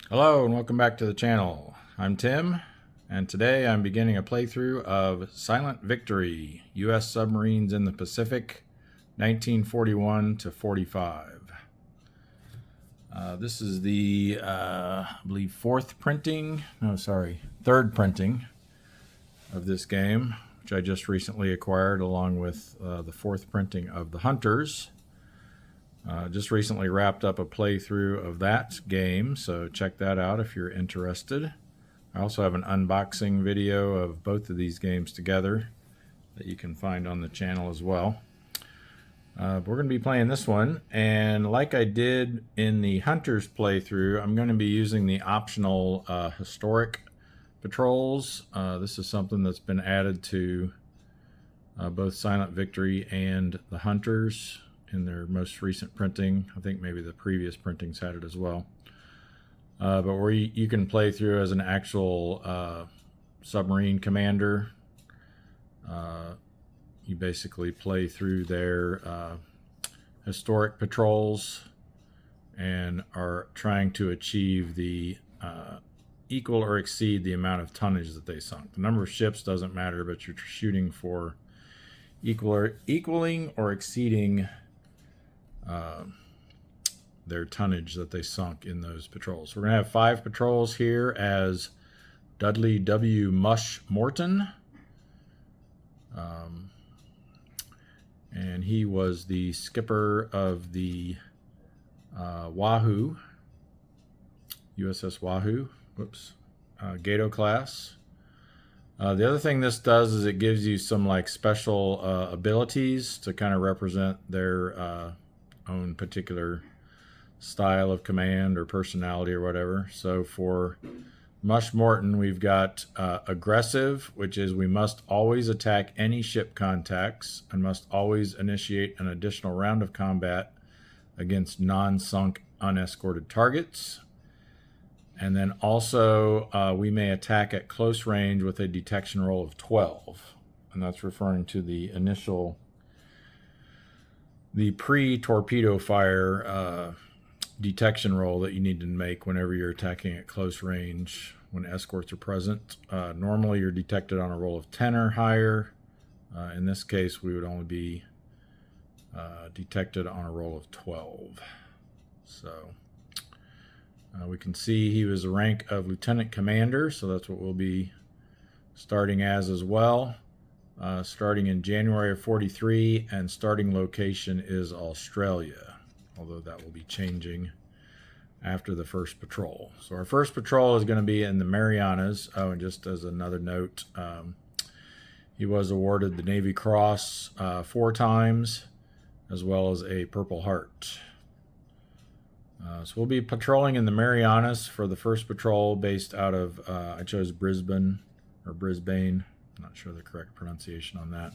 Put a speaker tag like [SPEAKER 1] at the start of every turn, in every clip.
[SPEAKER 1] Hello and welcome back to the channel. I'm Tim, and today I'm beginning a playthrough of Silent Victory, U.S. Submarines in the Pacific, 1941 to 45. This is the, I believe, third printing of this game, which I just recently acquired along with the fourth printing of the Hunters. Just recently wrapped up a playthrough of that game, so check that out if you're interested. I also have an unboxing video of both of these games together that you can find on the channel as well. We're going to be playing this one, and like I did in the Hunters playthrough, I'm going to be using the optional historic patrols. This is something that's been added to both Silent Victory and the Hunters in their most recent printing. I think maybe the previous printings had it as well. But where you can play through as an actual submarine commander. You basically play through their historic patrols and are trying to achieve the equal or exceed the amount of tonnage that they sunk. The number of ships doesn't matter, but you're shooting for equaling or exceeding their tonnage that they sunk in those patrols. We're going to have 5 patrols here as Dudley W. Mush Morton. And he was the skipper of the Wahoo, USS Wahoo, Gato class. The other thing this does is it gives you some like special abilities to kind of represent their own particular style of command or personality or whatever. So for Mush Morton, we've got aggressive, which is we must always attack any ship contacts and must always initiate an additional round of combat against non-sunk unescorted targets. And then also we may attack at close range with a detection roll of 12. And that's referring to the pre-torpedo fire detection roll that you need to make whenever you're attacking at close range when escorts are present. Normally you're detected on a roll of 10 or higher. In this case, we would only be detected on a roll of 12. So we can see he was a rank of lieutenant commander, so that's what we'll be starting as well. Starting in January of 43, and starting location is Australia, although that will be changing after the first patrol. So our first patrol is going to be in the Marianas. Oh, and just as another note, he was awarded the Navy Cross 4 times, as well as a Purple Heart. So we'll be patrolling in the Marianas for the first patrol, based out of, I chose Brisbane. I'm not sure the correct pronunciation on that.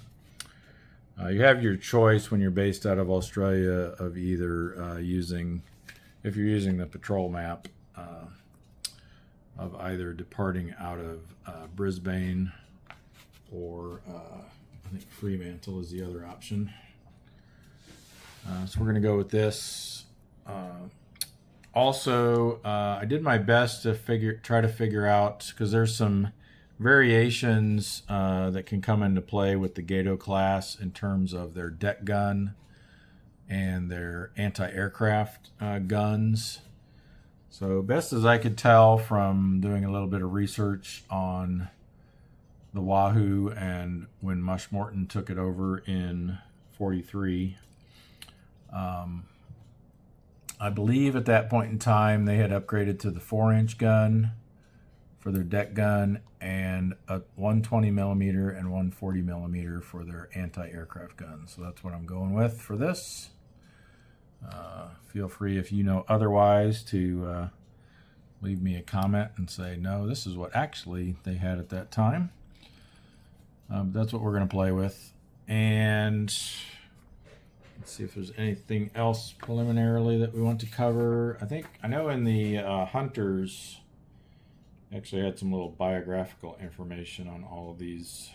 [SPEAKER 1] You have your choice when you're based out of Australia of either using, if you're using the patrol map, of either departing out of Brisbane or I think Fremantle is the other option. So we're going to go with this. Also, I did my best to try to figure out, because there's some variations that can come into play with the Gato class in terms of their deck gun and their anti-aircraft guns. So best as I could tell from doing a little bit of research on the Wahoo and when Mush Morton took it over in 43, I believe at that point in time they had upgraded to the 4-inch gun for their deck gun and a 120 millimeter and 140 millimeter for their anti-aircraft guns. So that's what I'm going with for this. Feel free, if you know otherwise, to leave me a comment and say, no, this is what actually they had at that time. That's what we're going to play with. And let's see if there's anything else preliminarily that we want to cover. I know in the Hunters, actually had some little biographical information on all of these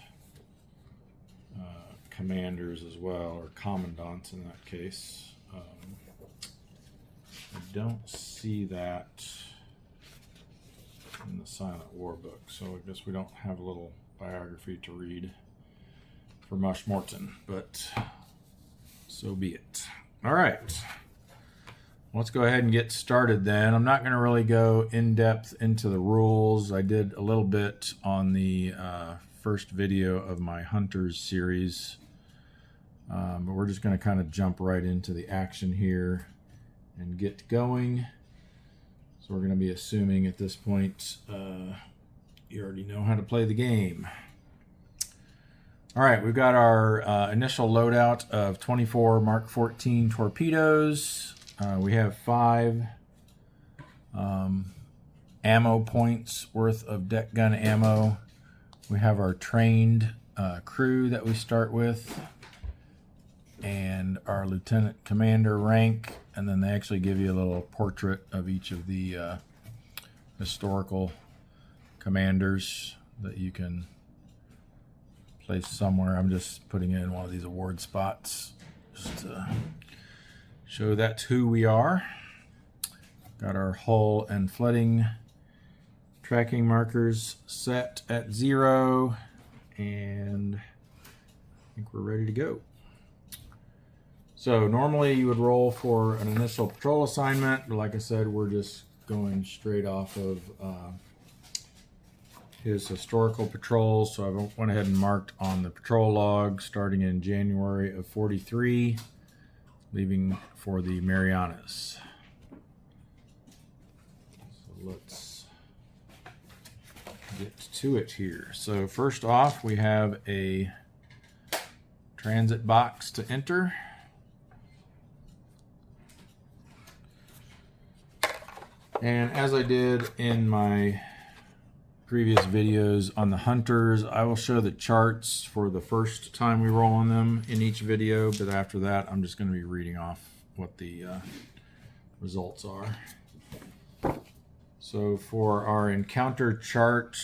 [SPEAKER 1] commanders as well, or commandants in that case. I don't see that in the Silent War book. So I guess we don't have a little biography to read for Mush Morton, but so be it. All right. Let's go ahead and get started then. I'm not going to really go in depth into the rules. I did a little bit on the first video of my Hunters series, but we're just going to kind of jump right into the action here and get going. So we're going to be assuming at this point you already know how to play the game. All right, we've got our initial loadout of 24 Mark 14 torpedoes. We have 5 ammo points worth of deck gun ammo. We have our trained crew that we start with, and our lieutenant commander rank, and then they actually give you a little portrait of each of the historical commanders that you can place somewhere. I'm just putting it in one of these award spots just to show that's who we are. Got our hull and flooding tracking markers set at 0, and I think we're ready to go. So normally you would roll for an initial patrol assignment, but like I said, we're just going straight off of his historical patrols. So I went ahead and marked on the patrol log starting in January of 43, leaving for the Marianas. So let's get to it here. So first off, we have a transit box to enter. And as I did in my previous videos on the Hunters, I will show the charts for the first time we roll on them in each video, but after that I'm just going to be reading off what the results are. So for our encounter chart,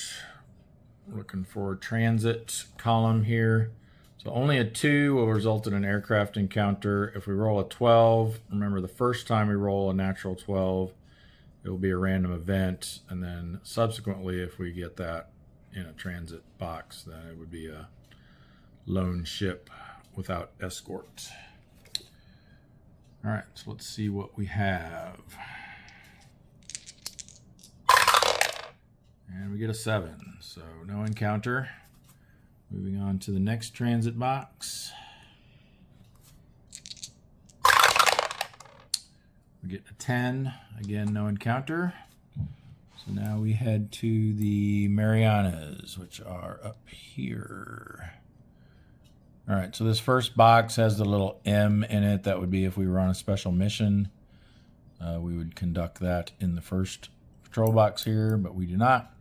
[SPEAKER 1] looking for transit column here. So only a 2 will result in an aircraft encounter. If we roll a 12, remember the first time we roll a natural 12, it will be a random event, and then subsequently, if we get that in a transit box, then it would be a lone ship without escort. All right, so let's see what we have. And we get a 7, so no encounter. Moving on to the next transit box. We get a 10, again no encounter. So now we head to the Marianas, which are up here. All right, so this first box has the little M in it. That would be if we were on a special mission. We would conduct that in the first patrol box here, but we do not.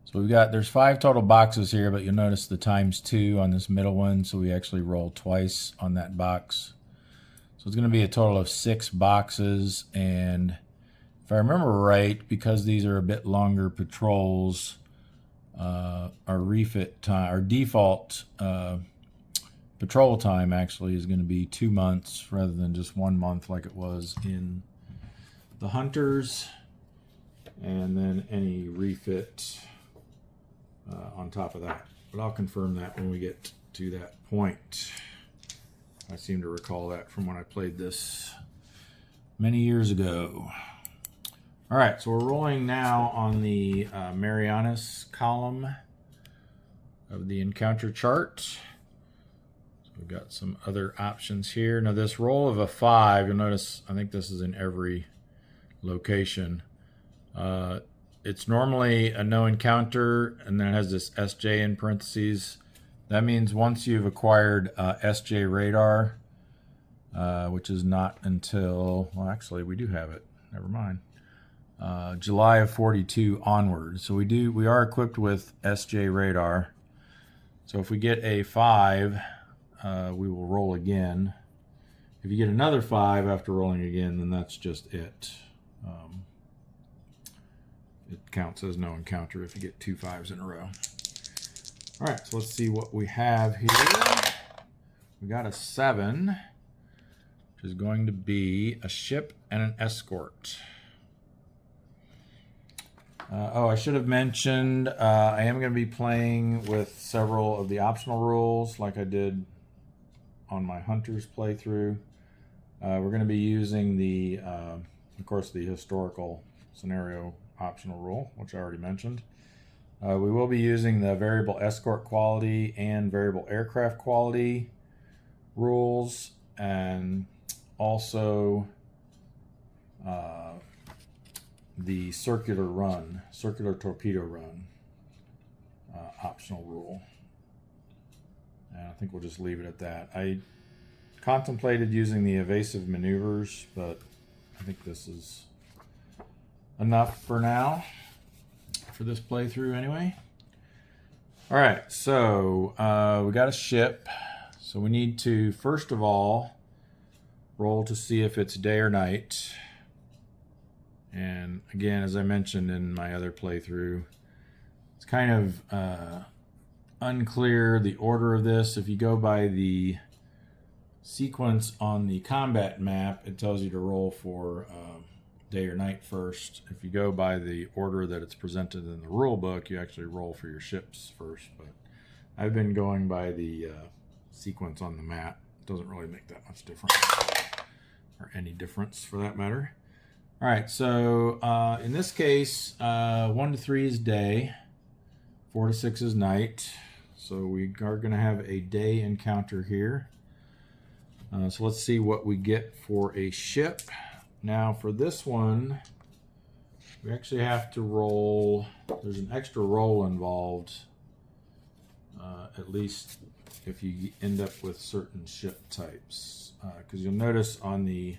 [SPEAKER 1] So there's 5 total boxes here, but you'll notice the ×2 on this middle one, so we actually roll twice on that box. So it's going to be a total of 6 boxes, and if I remember right, because these are a bit longer patrols, our refit time, our default patrol time actually is going to be 2 months rather than just 1 month like it was in the Hunters, and then any refit on top of that. But I'll confirm that when we get to that point. I seem to recall that from when I played this many years ago. All right, so we're rolling now on the Marianas column of the encounter chart. So we've got some other options here. Now this roll of a 5, you'll notice, I think this is in every location. It's normally a no encounter, and then it has this SJ in parentheses. That means once you've acquired SJ radar, which is not until, well, actually we do have it. Never mind. July of 42 onward. So we are equipped with SJ radar. So if we get a 5, we will roll again. If you get another 5 after rolling again, then that's just it. It counts as no encounter if you get 2 5s in a row. All right, so let's see what we have here. We got a 7, which is going to be a ship and an escort. Oh, I should have mentioned I am going to be playing with several of the optional rules like I did on my Hunters playthrough. We're going to be using the, of course, the historical scenario optional rule, which I already mentioned. We will be using the Variable Escort Quality and Variable Aircraft Quality rules, and also the Circular Torpedo Run optional rule. And I think we'll just leave it at that. I contemplated using the evasive maneuvers, but I think this is enough for now, for this playthrough anyway. All right, so we got a ship. So we need to, first of all, roll to see if it's day or night. And again, as I mentioned in my other playthrough, it's kind of unclear the order of this. If you go by the sequence on the combat map, it tells you to roll for day or night first. If you go by the order that it's presented in the rule book, you actually roll for your ships first. But I've been going by the sequence on the map. It doesn't really make that much difference, or any difference for that matter. All right, so in this case, 1 to 3 is day, 4 to 6 is night. So we are going to have a day encounter here. So let's see what we get for a ship. Now for this one, we actually have to roll. There's an extra roll involved, at least if you end up with certain ship types. Because you'll notice on the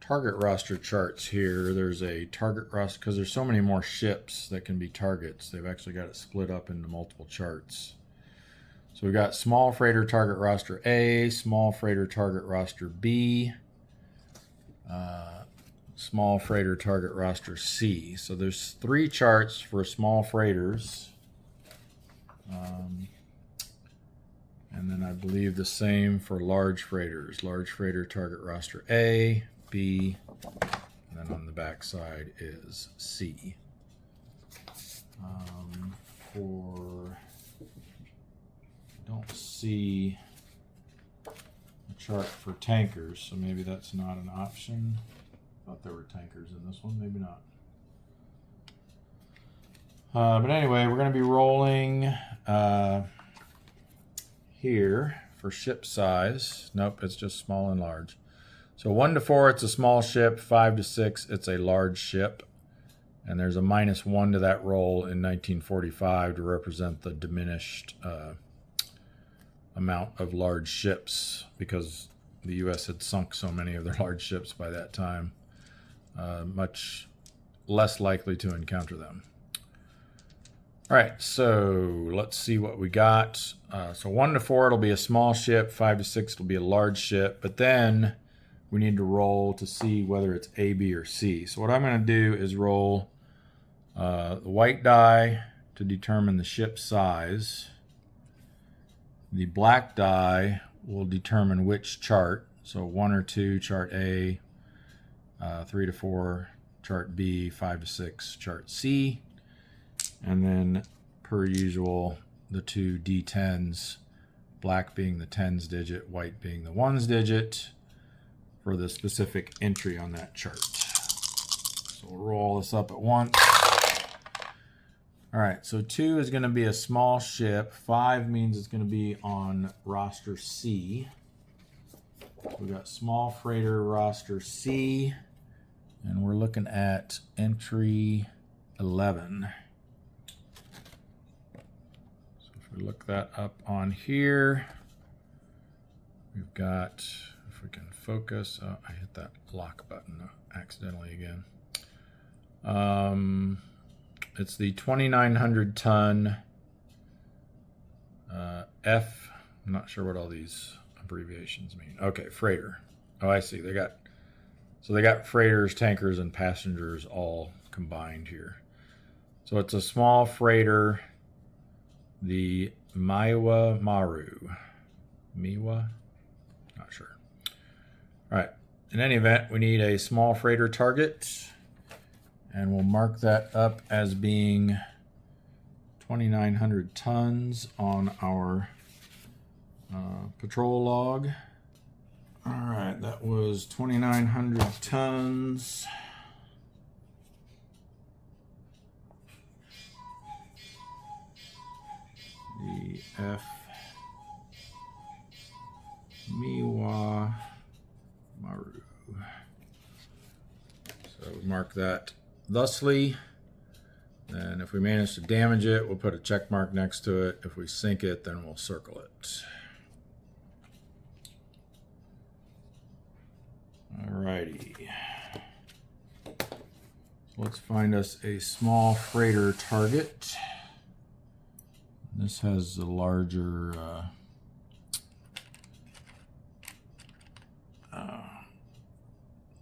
[SPEAKER 1] target roster charts here, there's a target roster, because there's so many more ships that can be targets. They've actually got it split up into multiple charts. So we've got small freighter target roster A, small freighter target roster B, small freighter target roster C. So there's 3 charts for small freighters. And then I believe the same for large freighters. Large freighter target roster A, B, and then on the back side is C. I don't see a chart for tankers, so maybe that's not an option. Thought there were tankers in this one, maybe not. But anyway, we're going to be rolling here for ship size. Nope, it's just small and large. So 1 to 4, it's a small ship. 5 to 6, it's a large ship. And there's a -1 to that roll in 1945 to represent the diminished amount of large ships, because the U.S. had sunk so many of their large ships by that time. Much less likely to encounter them. All right, so let's see what we got. So 1 to 4, it'll be a small ship. 5 to 6, it'll be a large ship. But then we need to roll to see whether it's A, B, or C. So what I'm going to do is roll the white die to determine the ship size. The black die will determine which chart. So 1 or 2, chart A, 3 to 4, chart B, 5 to 6, chart C. And then, per usual, the 2 D10s, black being the 10s digit, white being the 1s digit, for the specific entry on that chart. So we'll roll this up at once. All right, so 2 is going to be a small ship. 5 means it's going to be on roster C. We've got small freighter roster C, and we're looking at entry 11. So if we look that up on here, we've got, if we can focus, oh, I hit that lock button accidentally again. It's the 2,900 ton F. I'm not sure what all these abbreviations mean. Okay, freighter. Oh, I see. They got freighters, tankers, and passengers all combined here. So it's a small freighter, the Miwa Maru. Miwa? Not sure. All right. In any event, we need a small freighter target. And we'll mark that up as being 2,900 tons on our patrol log. All right, that was 2,900 tons. The F Miwa Maru. So we mark that thusly. And if we manage to damage it, we'll put a check mark next to it. If we sink it, then we'll circle it. Alrighty. Let's find us a small freighter target. This has the larger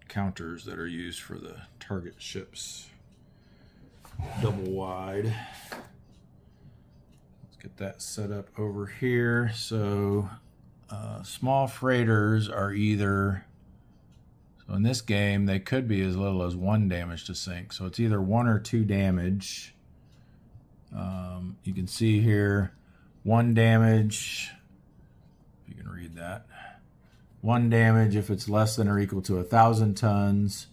[SPEAKER 1] counters that are used for the target ships. Double wide. Let's get that set up over here. So small freighters are either, so in this game they could be as little as 1 damage to sink. So it's either 1 or 2 damage. You can see here 1 damage, if you can read that. 1 damage if it's less than or equal to 1,000 tons.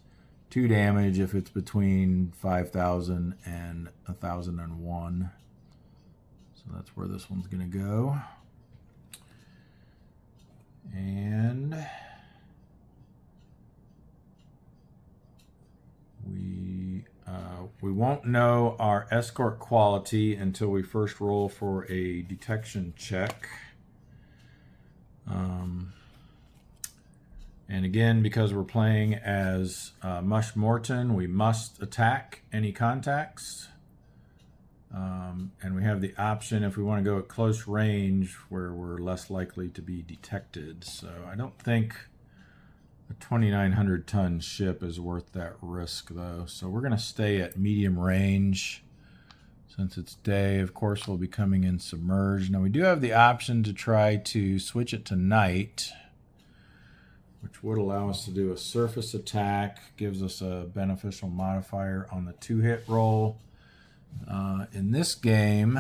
[SPEAKER 1] 2 damage if it's between 5,000 and 1,001. So that's where this one's going to go. And we won't know our escort quality until we first roll for a detection check. And again, because we're playing as Mush Morton, we must attack any contacts. And we have the option if we want to go at close range where we're less likely to be detected. So I don't think a 2,900 ton ship is worth that risk though. So we're going to stay at medium range since it's day. Of course, we'll be coming in submerged. Now we do have the option to try to switch it to night, which would allow us to do a surface attack, gives us a beneficial modifier on the 2-hit roll. In this game,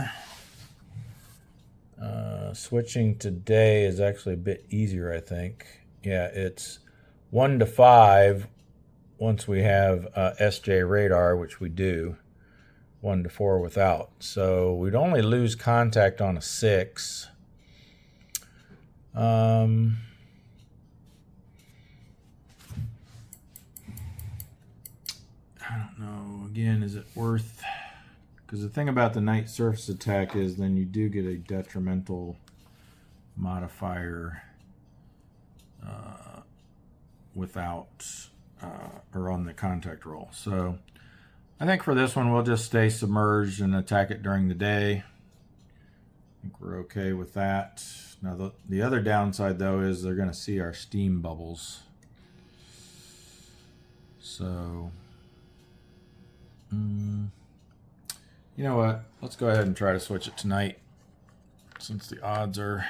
[SPEAKER 1] switching to day is actually a bit easier, I think. Yeah, it's 1 to 5 once we have SJ radar, which we do. 1 to 4 without. So we'd only lose contact on a 6. I don't know. Again, is it worth? Because the thing about the night surface attack is then you do get a detrimental modifier without or on the contact roll. So I think for this one we'll just stay submerged and attack it during the day. I think we're okay with that. Now the other downside though is they're going to see our steam bubbles. So you know what? Let's go ahead and try to switch it tonight since the odds are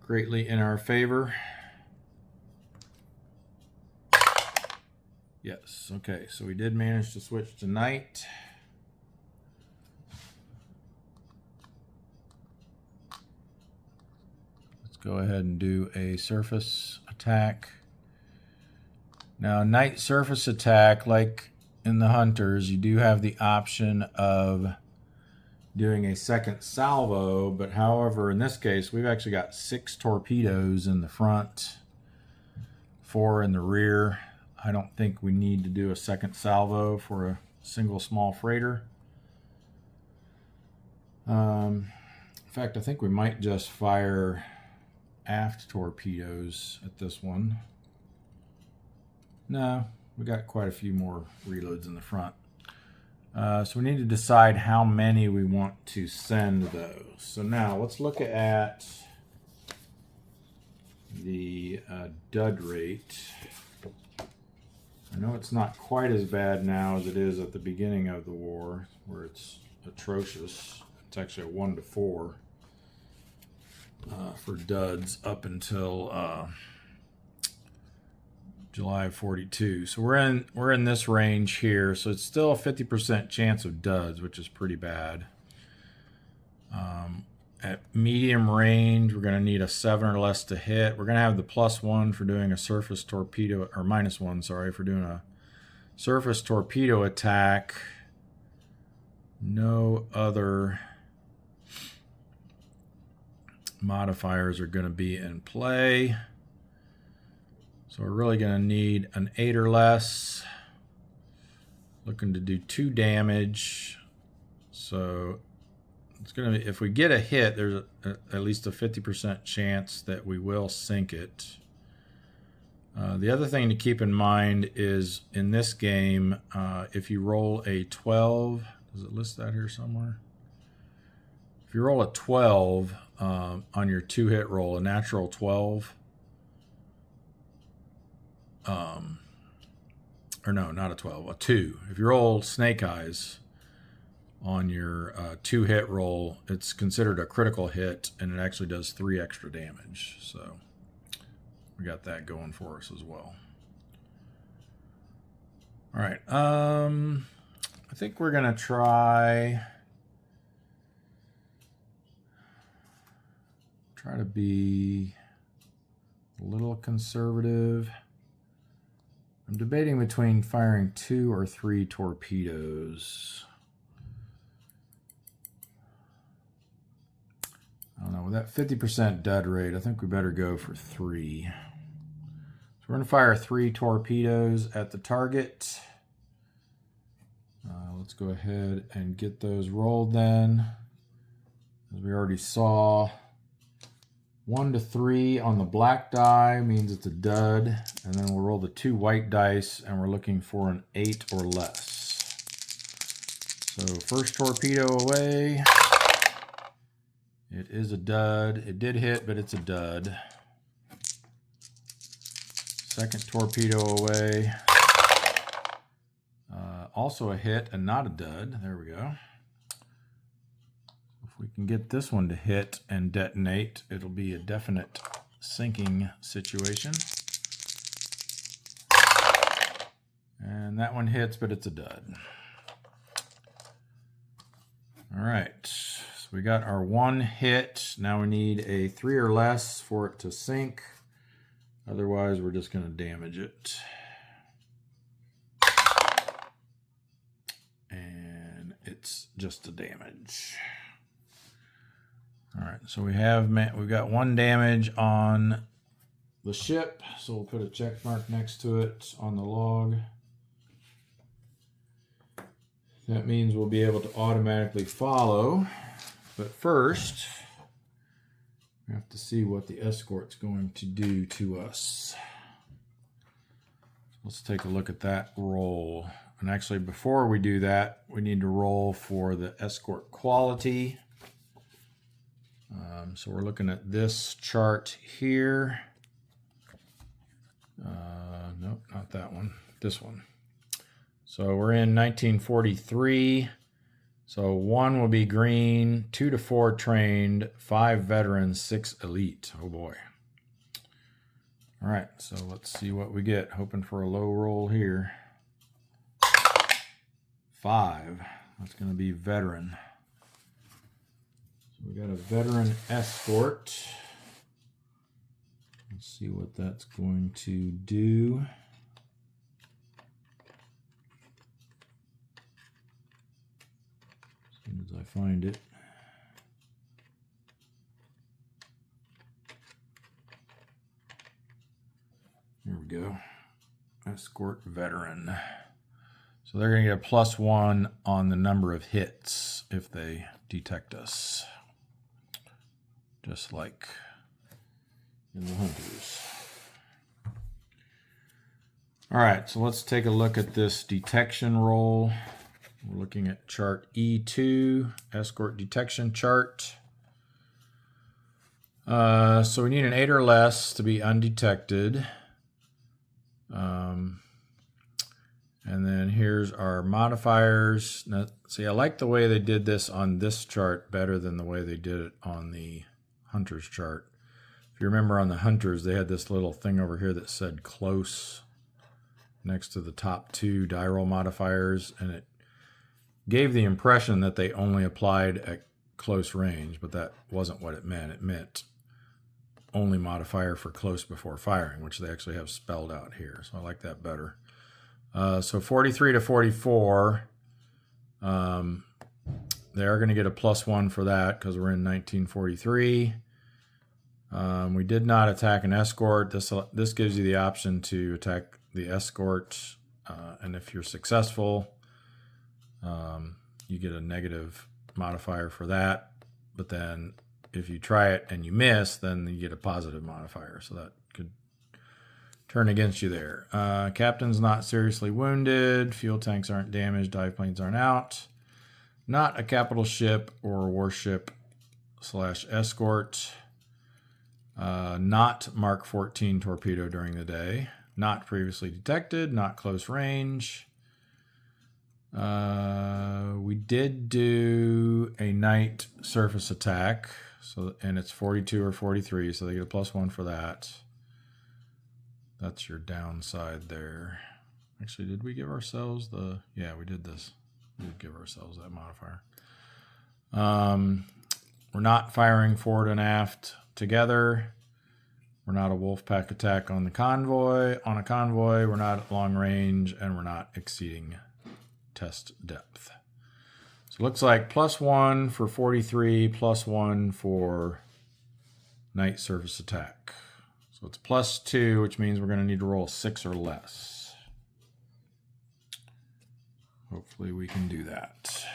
[SPEAKER 1] greatly in our favor. Yes, okay, so we did manage to switch to night. Let's go ahead and do a surface attack. Now, night surface attack, like in the Hunters, you do have the option of doing a second salvo, but however, in this case, we've actually got 6 torpedoes in the front, 4 in the rear. I don't think we need to do a second salvo for a single small freighter. In fact, I think we might just fire aft torpedoes at this one. No, we got quite a few more reloads in the front. So we need to decide how many we want to send those. So now let's look at the dud rate. I know it's not quite as bad now as it is at the beginning of the war, where it's atrocious. It's actually a 1 to 4 for duds up until July 42. So we're in this range here. So it's still a 50% chance of duds, which is pretty bad. At medium range, we're going to need a 7 or less to hit. We're going to have the +1 for doing a surface torpedo, or -1, sorry, for doing a surface torpedo attack. No other modifiers are going to be in play. So we're really going to need an 8 or less. Looking to do 2 damage. So it's going to be, if we get a hit, there's at least a 50% chance that we will sink it. The other thing to keep in mind is in this game, if you roll a 12, does it list that here somewhere? If you roll a 12 on your 2-hit roll, a natural 12, or no, not a 12, a 2. If you roll snake eyes on your 2-hit roll, it's considered a critical hit, and it actually does 3 extra damage. So we got that going for us as well. All right. I think we're going to try to be a little conservative. I'm debating between firing 2 or 3 torpedoes. I don't know, with that 50% dud rate, I think we better go for 3. So we're going to fire 3 torpedoes at the target. Let's go ahead and get those rolled then. As we already saw, 1 to 3 on the black die means it's a dud. And then we'll roll the 2 white dice, and we're looking for an 8 or less. So first torpedo away. It is a dud. It did hit, but it's a dud. Second torpedo away. Also a hit and not a dud. There we go. If we can get this one to hit and detonate, it'll be a definite sinking situation. And that one hits, but it's a dud. All right. So we got our 1 hit. Now we need a 3 or less for it to sink. Otherwise, we're just going to damage it. And it's just a damage. All right, so we've got 1 damage on the ship. So we'll put a check mark next to it on the log. That means we'll be able to automatically follow. But first, we have to see what the escort's going to do to us. Let's take a look at that roll. And actually, before we do that, we need to roll for the escort quality. So we're looking at this chart here. Nope, not that one. This one. So we're in 1943. So 1 will be green, 2 to 4 trained, 5 veterans, 6 elite. Oh boy. All right, so let's see what we get. Hoping for a low roll here. 5. That's going to be veteran. So we got a veteran escort. Let's see what that's going to do. As soon as I find it. Here we go. Escort veteran. So they're going to get a +1 on the number of hits if they detect us. Just like in the hunters. All right, so let's take a look at this detection roll. We're looking at chart E2, escort detection chart. So we need an 8 or less to be undetected. And then here's our modifiers. Now, see, I like the way they did this on this chart better than the way they did it on the Hunters chart. If you remember on the Hunters, they had this little thing over here that said close next to the top two die roll modifiers, and it gave the impression that they only applied at close range, but that wasn't what it meant. It meant only modifier for close before firing, which they actually have spelled out here. So I like that better. So 43 to 44, they are going to get a +1 for that because we're in 1943. We did not attack an escort. This gives you the option to attack the escort, and if you're successful, you get a negative modifier for that. But then if you try it and you miss, then you get a positive modifier. So that could turn against you there. Captain's not seriously wounded. Fuel tanks aren't damaged. Dive planes aren't out. Not a capital ship or warship / escort. Not Mark 14 torpedo during the day. Not previously detected. Not close range. We did do a night surface attack. And it's 42 or 43, so they get a +1 for that. That's your downside there. Actually, did we give ourselves the... Yeah, we did this. We did give ourselves that modifier. We're not firing forward and aft together. We're not a wolf pack attack on the convoy. On a convoy, we're not at long range, and we're not exceeding test depth. So it looks like +1 for 43, +1 for night surface attack. So it's +2, which means we're going to need to roll 6 or less. Hopefully we can do that.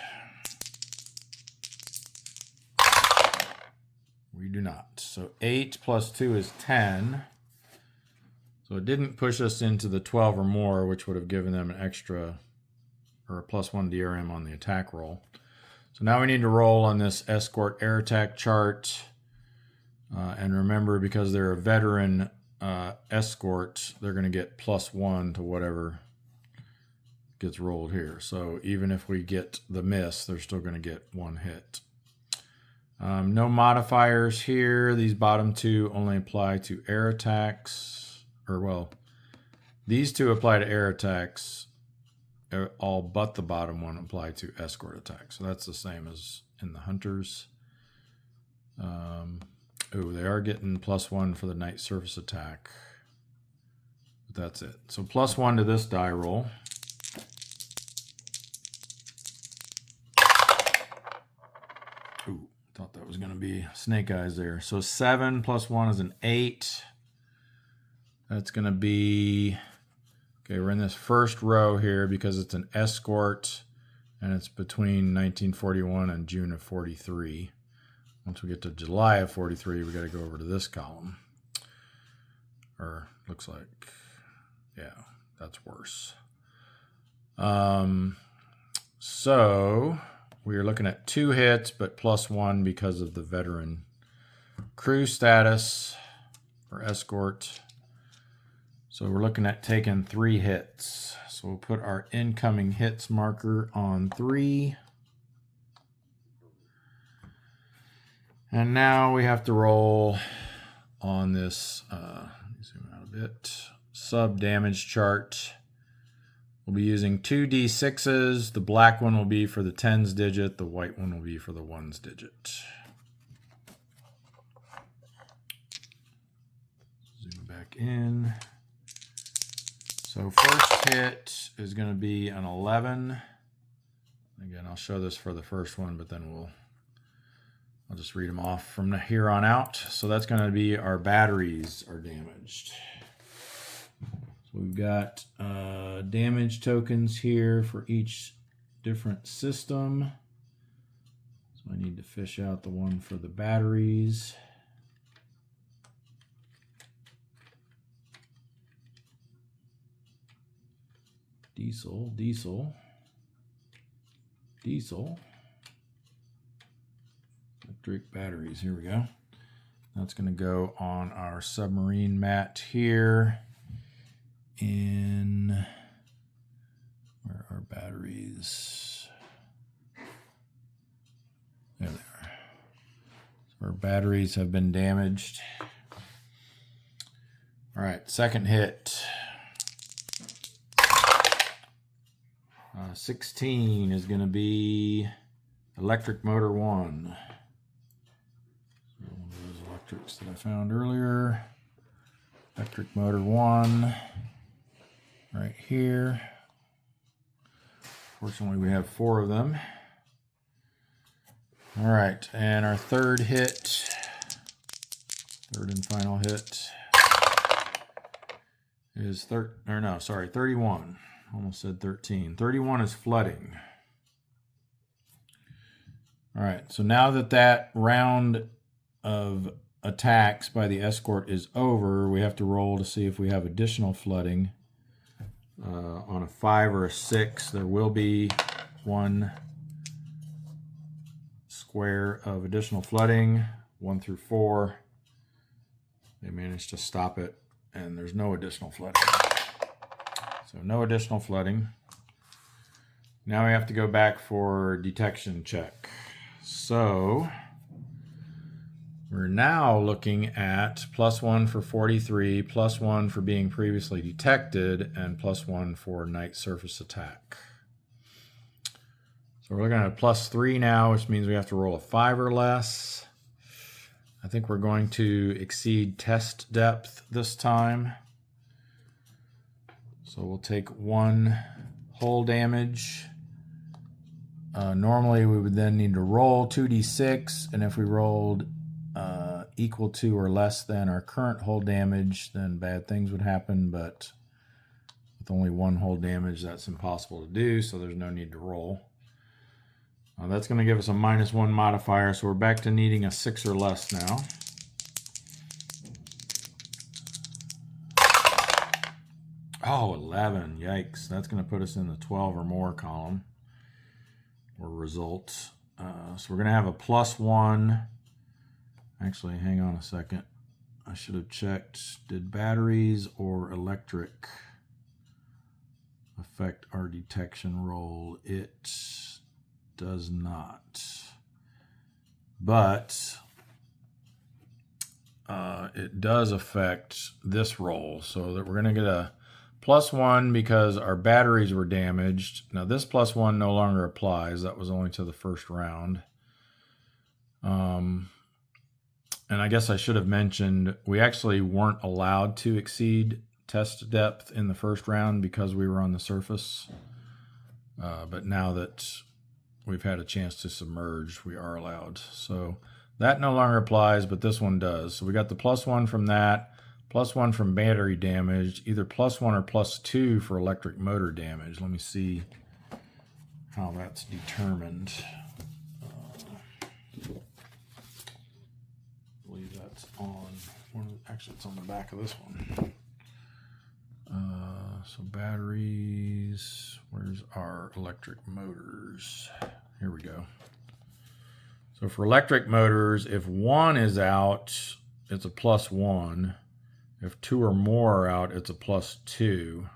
[SPEAKER 1] We do not. So 8 + 2 is 10. So it didn't push us into the 12 or more, which would have given them an extra or a +1 DRM on the attack roll. So now we need to roll on this escort air attack chart. And remember, because they're a veteran escort, they're going to get +1 to whatever gets rolled here. So even if we get the miss, they're still going to get 1 hit. No modifiers here. These bottom two only apply to air attacks. Or, well, these two apply to air attacks. All but the bottom one apply to escort attacks. So that's the same as in the hunters. They are getting +1 for the night surface attack. But that's it. So +1 to this die roll. Ooh, thought that was going to be snake eyes there. So 7 + 1 is an 8. That's going to be... Okay, we're in this first row here because it's an escort, and it's between 1941 and June of 43. Once we get to July of 43, we got to go over to this column. Or looks like, yeah, that's worse. So we are looking at 2 hits, but +1 because of the veteran crew status for escort. So we're looking at taking 3 hits. So we'll put our incoming hits marker on 3. And now we have to roll on this, let me zoom out a bit, sub damage chart. We'll be using 2 D6s. The black one will be for the 10s digit. The white one will be for the 1s digit. Zoom back in. So first hit is going to be an 11. Again, I'll show this for the first one, but then I'll just read them off from here on out. So that's going to be our batteries are damaged. So we've got damage tokens here for each different system. So I need to fish out the one for the batteries. Diesel, diesel, diesel. Electric batteries, here we go. That's going to go on our submarine mat here. In where are batteries? There they are. So our batteries have been damaged. All right, second hit. 16 is going to be electric motor 1. One of those electrics that I found earlier. Electric motor 1 right here. Fortunately, we have 4 of them. All right, and our third and final hit is 31. Almost said 13. 31 is flooding. All right, so now that round of attacks by the escort is over, we have to roll to see if we have additional flooding. On a 5 or a 6, there will be 1 square of additional flooding. 1 through 4, they managed to stop it, and there's no additional flooding. So no additional flooding. Now we have to go back for detection check. So we're now looking at +1 for 43, +1 for being previously detected, and +1 for night surface attack. So we're looking at a +3 now, which means we have to roll a 5 or less. I think we're going to exceed test depth this time. So we'll take 1 hull damage. Normally we would then need to roll 2d6, and if we rolled equal to or less than our current hull damage, then bad things would happen, but with only 1 hull damage, that's impossible to do, so there's no need to roll. That's going to give us a -1 modifier, so we're back to needing a 6 or less now. Oh, 11. Yikes. That's going to put us in the 12 or more column or result. So we're going to have a +1. Actually, hang on a second. I should have checked. Did batteries or electric affect our detection roll? It does not. But it does affect this roll. So that we're going to get a +1 because our batteries were damaged. Now this +1 no longer applies. That was only to the first round. And I guess I should have mentioned we actually weren't allowed to exceed test depth in the first round because we were on the surface. But now that we've had a chance to submerge, we are allowed. So that no longer applies, but this one does. So we got the +1 from that, +1 from battery damage, either +1 or +2 for electric motor damage. Let me see how that's determined. I believe that's on actually it's on the back of this one. So batteries, where's our electric motors? Here we go. So for electric motors, if 1 is out, it's a +1. If 2 or more are out, it's a +2.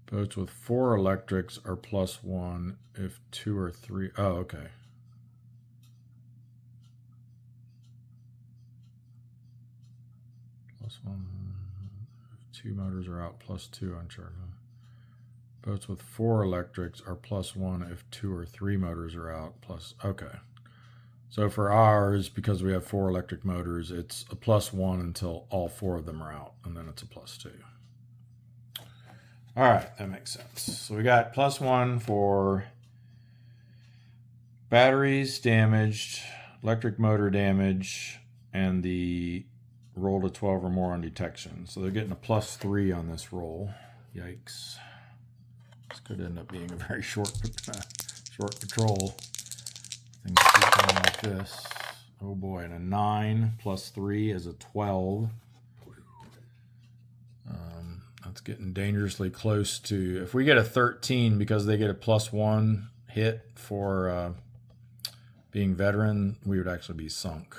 [SPEAKER 1] Boats with 4 electrics are +1. If 2 or 3, oh, okay. +1. If 2 motors are out, +2 on charge. Boats with 4 electrics are +1 if 2 or 3 motors are out. Okay. So for ours, because we have 4 electric motors, it's a +1 until all 4 of them are out, and then it's a +2. All right, that makes sense. So we got +1 for batteries damaged, electric motor damage, and the roll to 12 or more on detection. So they're getting a +3 on this roll. Yikes. This could end up being a very short patrol. Things keep going like this. Oh boy, and a 9 +3 is a 12. That's getting dangerously close to, if we get a 13 because they get a +1 hit for being veteran, we would actually be sunk.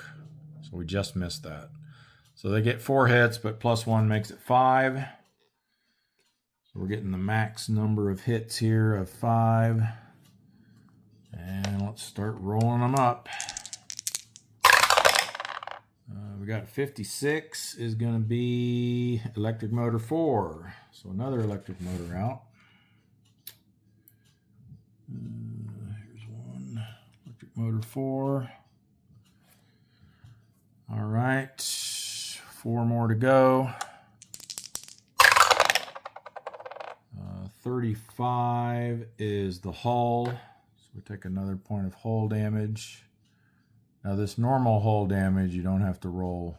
[SPEAKER 1] So we just missed that. So they get 4 hits, but +1 makes it 5. So we're getting the max number of hits here of 5. And let's start rolling them up. got 56 is going to be electric motor 4. So another electric motor out. Here's one. Electric motor 4. All right. 4 more to go. 35 is the hull. So we take another point of hull damage. Now this normal hull damage, you don't have to roll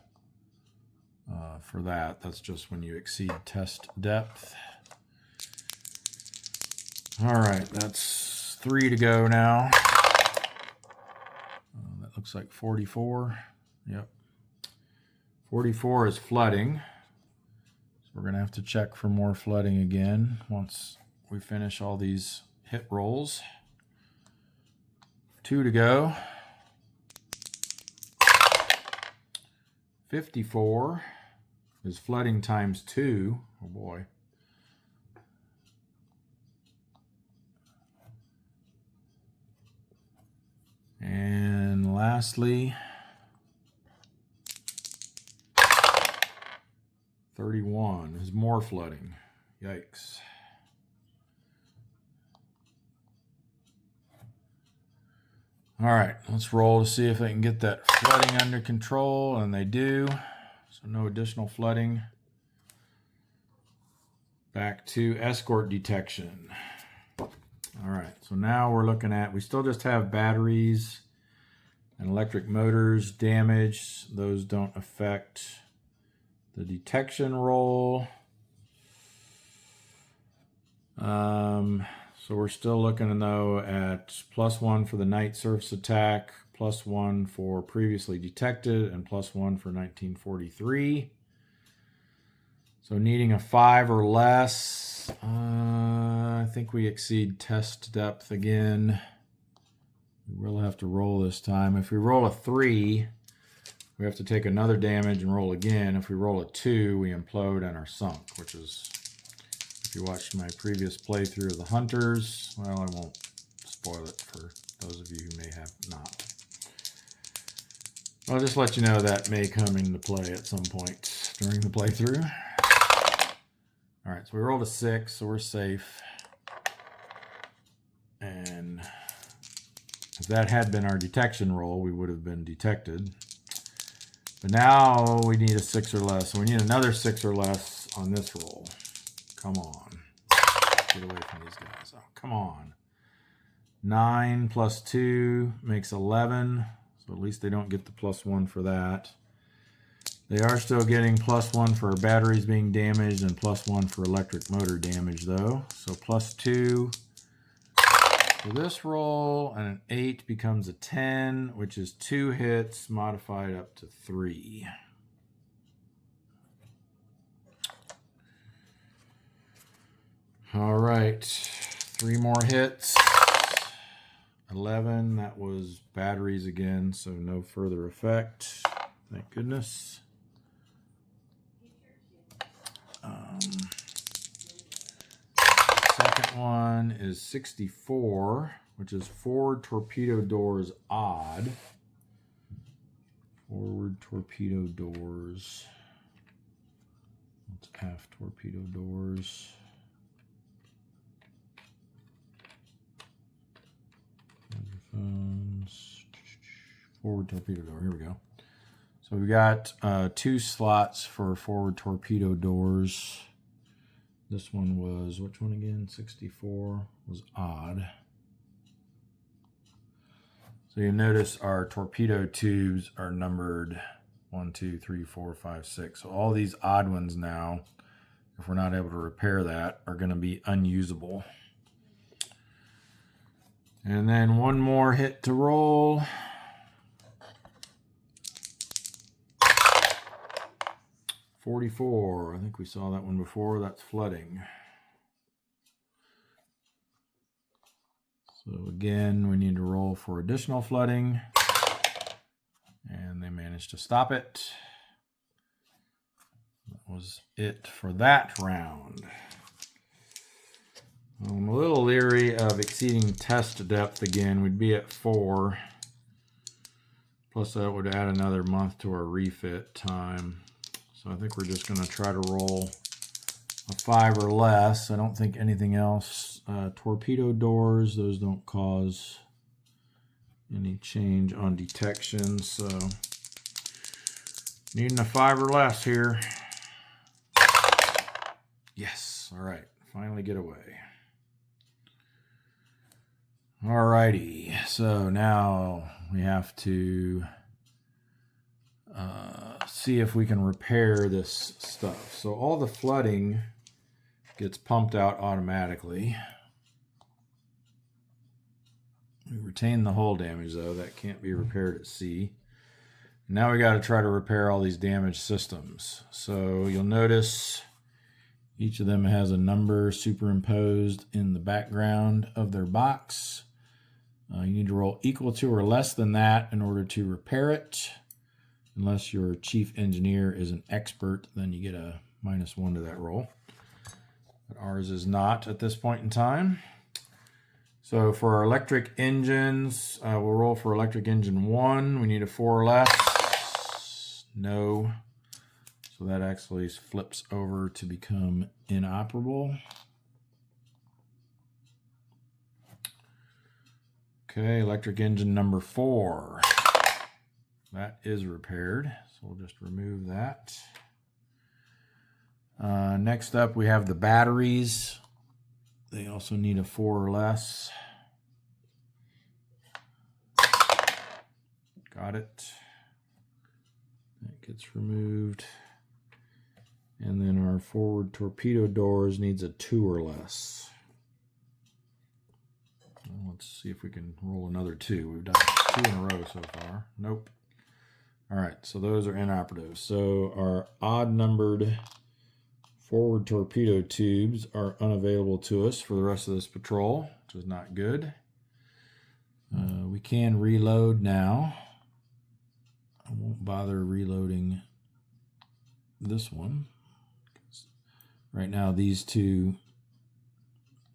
[SPEAKER 1] for that. That's just when you exceed test depth. All right, that's 3 to go now. That looks like 44. Yep. 44 is flooding. So we're going to have to check for more flooding again once we finish all these hit rolls. 2 to go. 54 is flooding times 2. Oh boy. And lastly, 31 is more flooding. Yikes. All right, let's roll to see if they can get that flooding under control, and they do. So no additional flooding. Back to escort detection. All right, so now we're looking at, we still just have batteries and electric motors damaged. Those don't affect the detection roll. So we're still looking though at +1 for the night surface attack, +1 for previously detected, and +1 for 1943. So needing a 5 or less, I think we exceed test depth again. We will have to roll this time. If we roll a 3, we have to take another damage and roll again. If we roll a 2, we implode and are sunk, which is, if you watched my previous playthrough of the Hunters, well, I won't spoil it for those of you who may have not. I'll just let you know that may come into play at some point during the playthrough. All right, so we rolled a 6, so we're safe. And if that had been our detection roll, we would have been detected. But now we need a 6 or less, so we need another 6 or less on this roll. Come on. Get away from these guys. Oh, come on. 9 plus 2 makes 11. So at least they don't get the +1 for that. They are still getting +1 for batteries being damaged and +1 for electric motor damage though. So +2 for this roll, and an 8 becomes a 10, which is 2 hits modified up to 3. All right, 3 more hits. 11, that was batteries again, so no further effect. Thank goodness. Second one is 64, which is forward torpedo doors odd. Forward torpedo doors. That's aft torpedo doors. Forward torpedo door, here we go. So we got 2 slots for forward torpedo doors. This one was, which one again? 64 was odd. So you notice our torpedo tubes are numbered 1, 2, 3, 4, 5, 6. So all these odd ones now, if we're not able to repair that, are going to be unusable. And then one more hit to roll. $44. I think we saw that one before. That's flooding. So again, we need to roll for additional flooding. And they managed to stop it. That was it for that round. I'm a little leery of exceeding test depth again. We'd be at 4. Plus that would add another month to our refit time. So I think we're just going to try to roll a 5 or less. I don't think anything else. Torpedo doors, those don't cause any change on detection. So needing a 5 or less here. Yes. All right. Finally get away. Alrighty, so now we have to see if we can repair this stuff. So all the flooding gets pumped out automatically. We retain the hull damage though, that can't be repaired at sea. Now we got to try to repair all these damaged systems. So you'll notice each of them has a number superimposed in the background of their box. You need to roll equal to or less than that in order to repair it. Unless your chief engineer is an expert, then you get a -1 to that roll. But ours is not at this point in time. So for our electric engines, we'll roll for electric engine 1. We need a 4 or less. No. So that actually flips over to become inoperable. Okay, electric engine number 4. That is repaired, so we'll just remove that. Next up, we have the batteries. They also need a 4 or less. Got it. That gets removed. And then our forward torpedo doors needs a 2 or less. Let's see if we can roll another 2. We've done 2 in a row so far. Nope. All right, so those are inoperative. So our odd numbered forward torpedo tubes are unavailable to us for the rest of this patrol, which is not good. We can reload now. I won't bother reloading this one. Right now, these two,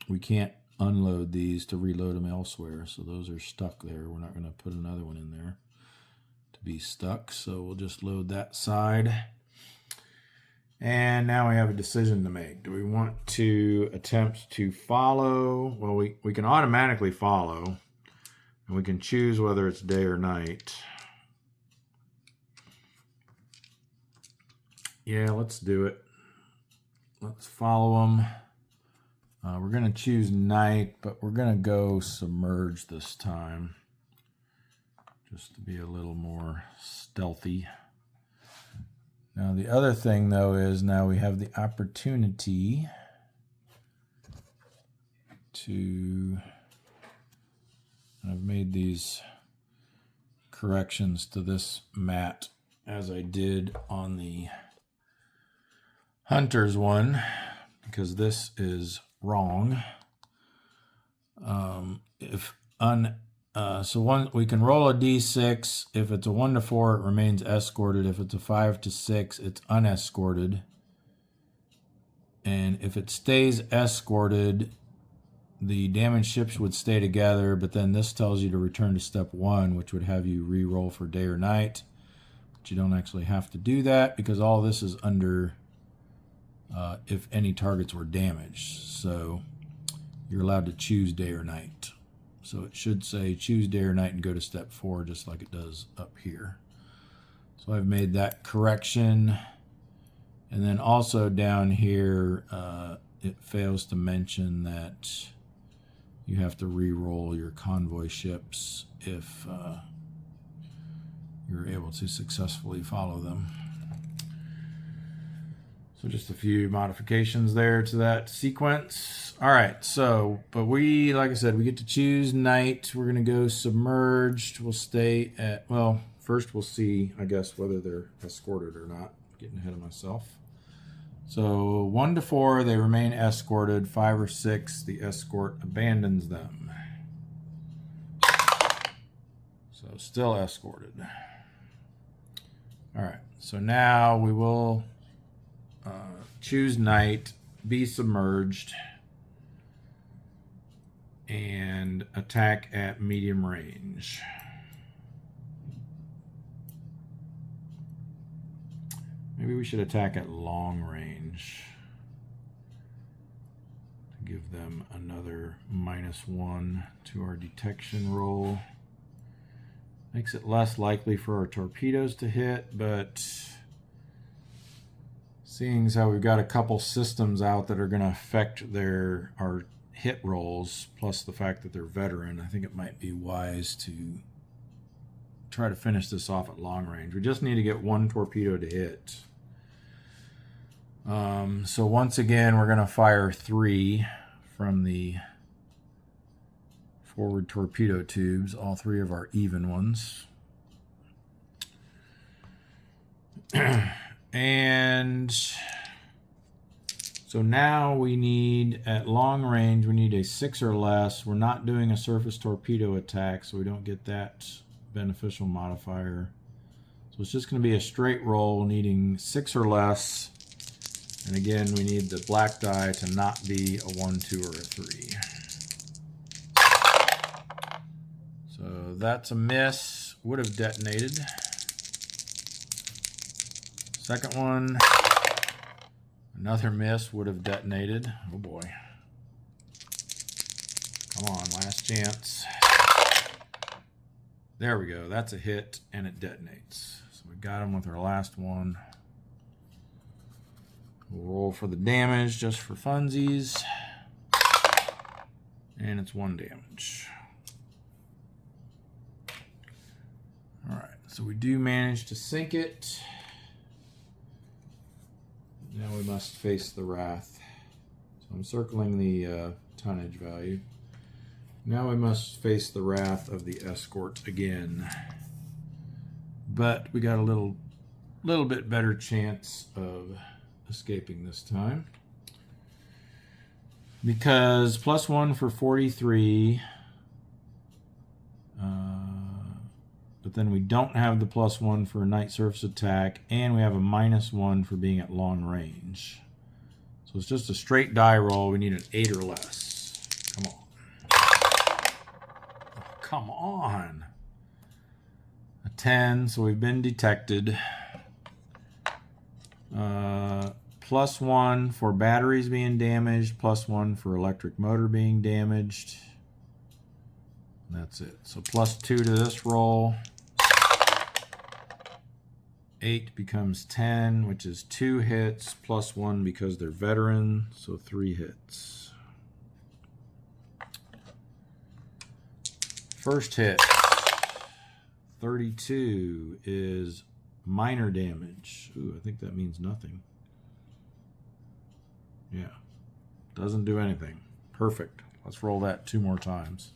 [SPEAKER 1] we can't unload these to reload them elsewhere, so those are stuck there. We're not going to put another one in there to be stuck, so we'll just load that side. And now we have a decision to make. Do we want to attempt to follow? Well, we can automatically follow, and we can choose whether it's day or night. Yeah, let's do it. Let's follow them. We're going to choose night, but we're going to go submerge this time, just to be a little more stealthy. Now, the other thing, though, is now we have the opportunity to... I've made these corrections to this mat as I did on the Hunter's one, because this is wrong. We can roll a d6. If it's a 1 to 4, it remains escorted. If it's a 5 to 6, it's unescorted. And if it stays escorted, the damaged ships would stay together, but then this tells you to return to step 1, which would have you re-roll for day or night. But you don't actually have to do that because all this is under if any targets were damaged. So you're allowed to choose day or night. So it should say choose day or night and go to step 4, just like it does up here. So I've made that correction. And then also down here, it fails to mention that you have to re-roll your convoy ships if you're able to successfully follow them. So just a few modifications there to that sequence. All right, so, but we, like I said, we get to choose night. We're going to go submerged. We'll stay at, well, first we'll see, I guess, whether they're escorted or not. Getting ahead of myself. So 1 to 4, they remain escorted. 5 or 6, the escort abandons them. So still escorted. All right, so now we will choose night, be submerged, and attack at medium range. Maybe we should attack at long range to give them another -1 to our detection roll. Makes it less likely for our torpedoes to hit, but seeing as how we've got a couple systems out that are going to affect our hit rolls, plus the fact that they're veteran, I think it might be wise to try to finish this off at long range. We just need to get one torpedo to hit. So once again, we're going to fire 3 from the forward torpedo tubes, all 3 of our even ones. And so now we need, at long range, we need a 6 or less. We're not doing a surface torpedo attack, so we don't get that beneficial modifier. So it's just going to be a straight roll needing 6 or less. And again, we need the black die to not be a 1, 2, or a 3. So that's a miss. Would have detonated. Second one, another miss, would have detonated. Oh boy. Come on, last chance. There we go. That's a hit, and it detonates. So we got him with our last one. We'll roll for the damage just for funsies. And it's 1 damage. All right, so we do manage to sink it. Now we must face the wrath. So I'm circling the tonnage value. Now we must face the wrath of the escort again. But we got a little bit better chance of escaping this time. Because +1 for 43. But then we don't have the +1 for a night surface attack, and we have a -1 for being at long range. So it's just a straight die roll. We need an 8 or less. Come on. Oh, come on. A 10, so we've been detected. +1 for batteries being damaged, +1 for electric motor being damaged. That's it. So +2 to this roll. 8 becomes 10, which is 2 hits, +1 because they're veteran, so 3 hits. First hit, 32, is minor damage. Ooh, I think that means nothing. Yeah, doesn't do anything. Perfect. Let's roll that 2 more times.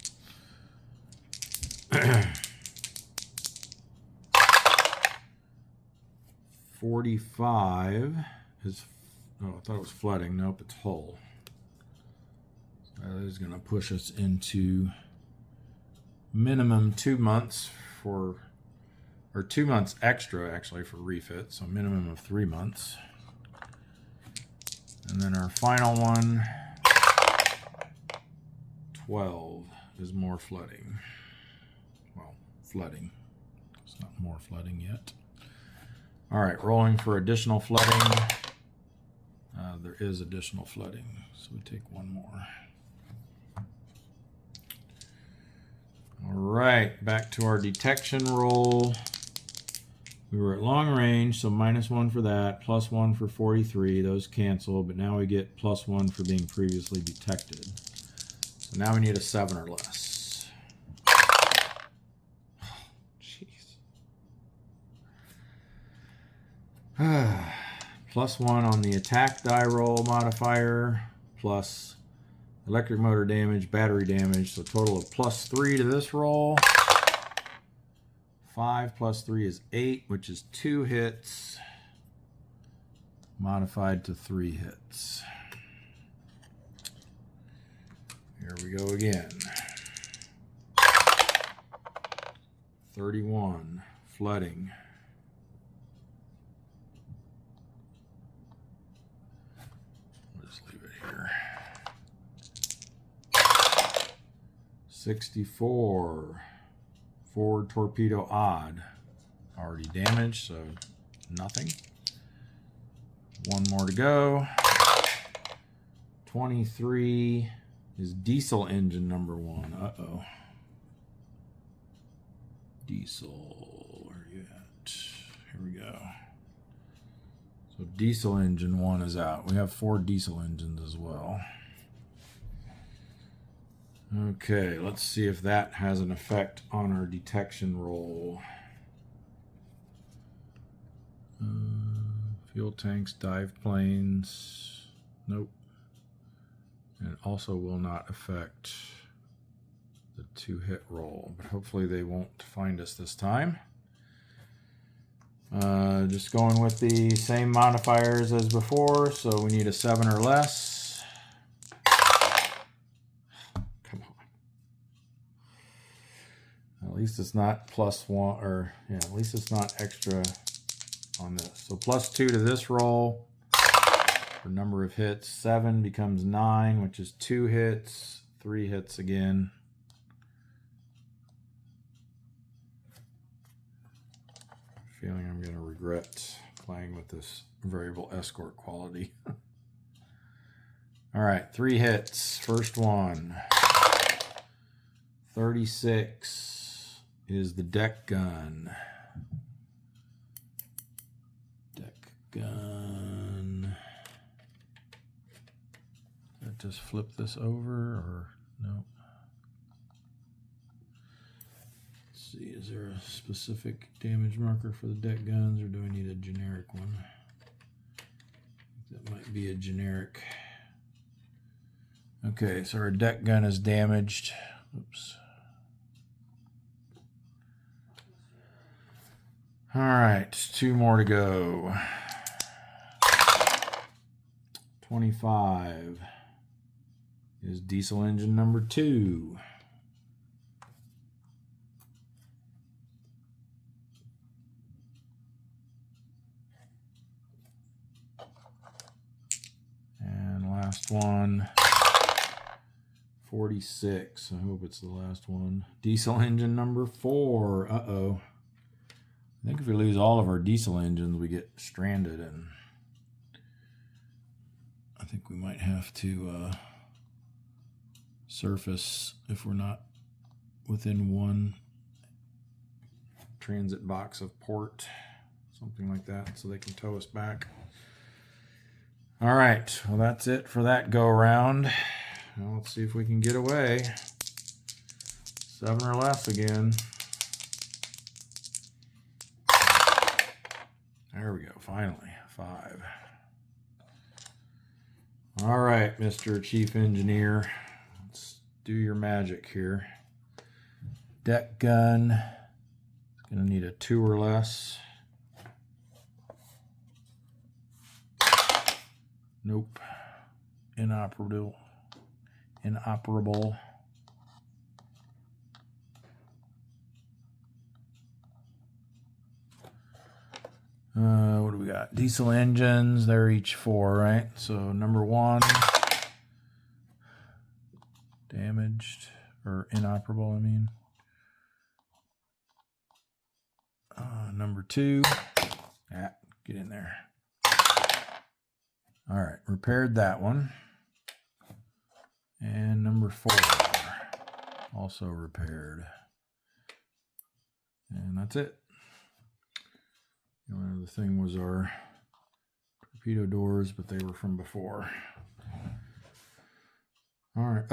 [SPEAKER 1] 45 is, oh, I thought it was flooding. Nope, it's hull. So that is going to push us into minimum 2 months for, or 2 months extra actually for refit, so minimum of 3 months. And then our final one, 12, is more flooding. Well, flooding. It's not more flooding yet. All right, rolling for additional flooding. There is additional flooding, so we take 1 more. All right, back to our detection roll. We were at long range, so -1 for that, +1 for 43. Those cancel, but now we get +1 for being previously detected. So now we need a 7 or less. +1 on the attack die roll modifier, plus electric motor damage, battery damage, so a total of +3 to this roll. 5 + 3 is 8, which is 2 hits, modified to 3 hits. Here we go again. 31, flooding. We'll just leave it here. 64, forward torpedo odd. Already damaged, so nothing. One more to go. 23 is diesel engine number 1. Uh-oh. Diesel, where are you at? Here we go. So diesel engine 1 is out. We have 4 diesel engines as well. Okay, let's see if that has an effect on our detection roll. Fuel tanks, dive planes. Nope. And it also will not affect the 2-hit roll, but hopefully they won't find us this time. Just going with the same modifiers as before, so we need a 7 or less. Come on. At least it's not +1, or yeah, at least it's not extra on this. So +2 to this roll for number of hits. 7 becomes 9, which is 2 hits, 3 hits again. Feeling I'm going to regret playing with this variable escort quality. All right, 3 hits. First one. 36 is the deck gun. Deck gun. Did I just flip this over or no? Let's see, is there a specific damage marker for the deck guns or do I need a generic one? That might be a generic. Okay, so our deck gun is damaged. Oops. All right, 2 more to go. 25 is diesel engine number 2. And last one. 46. I hope it's the last one. Diesel engine number 4. Uh-oh. I think if we lose all of our diesel engines, we get stranded, and I think we might have to surface if we're not within 1 transit box of port, something like that, so they can tow us back. All right, well, that's it for that go around. Now let's see if we can get away. 7 or less again. There we go, finally, 5. All right, Mr. Chief Engineer, let's do your magic here. Deck gun, it's gonna need a 2 or less. Nope, inoperable. What do we got? Diesel engines, they're each 4, right? So number 1, damaged, or inoperable, I mean. Number 2, get in there. All right, repaired that one. And number 4, also repaired. And that's it. The only other thing was our torpedo doors, but they were from before. All right.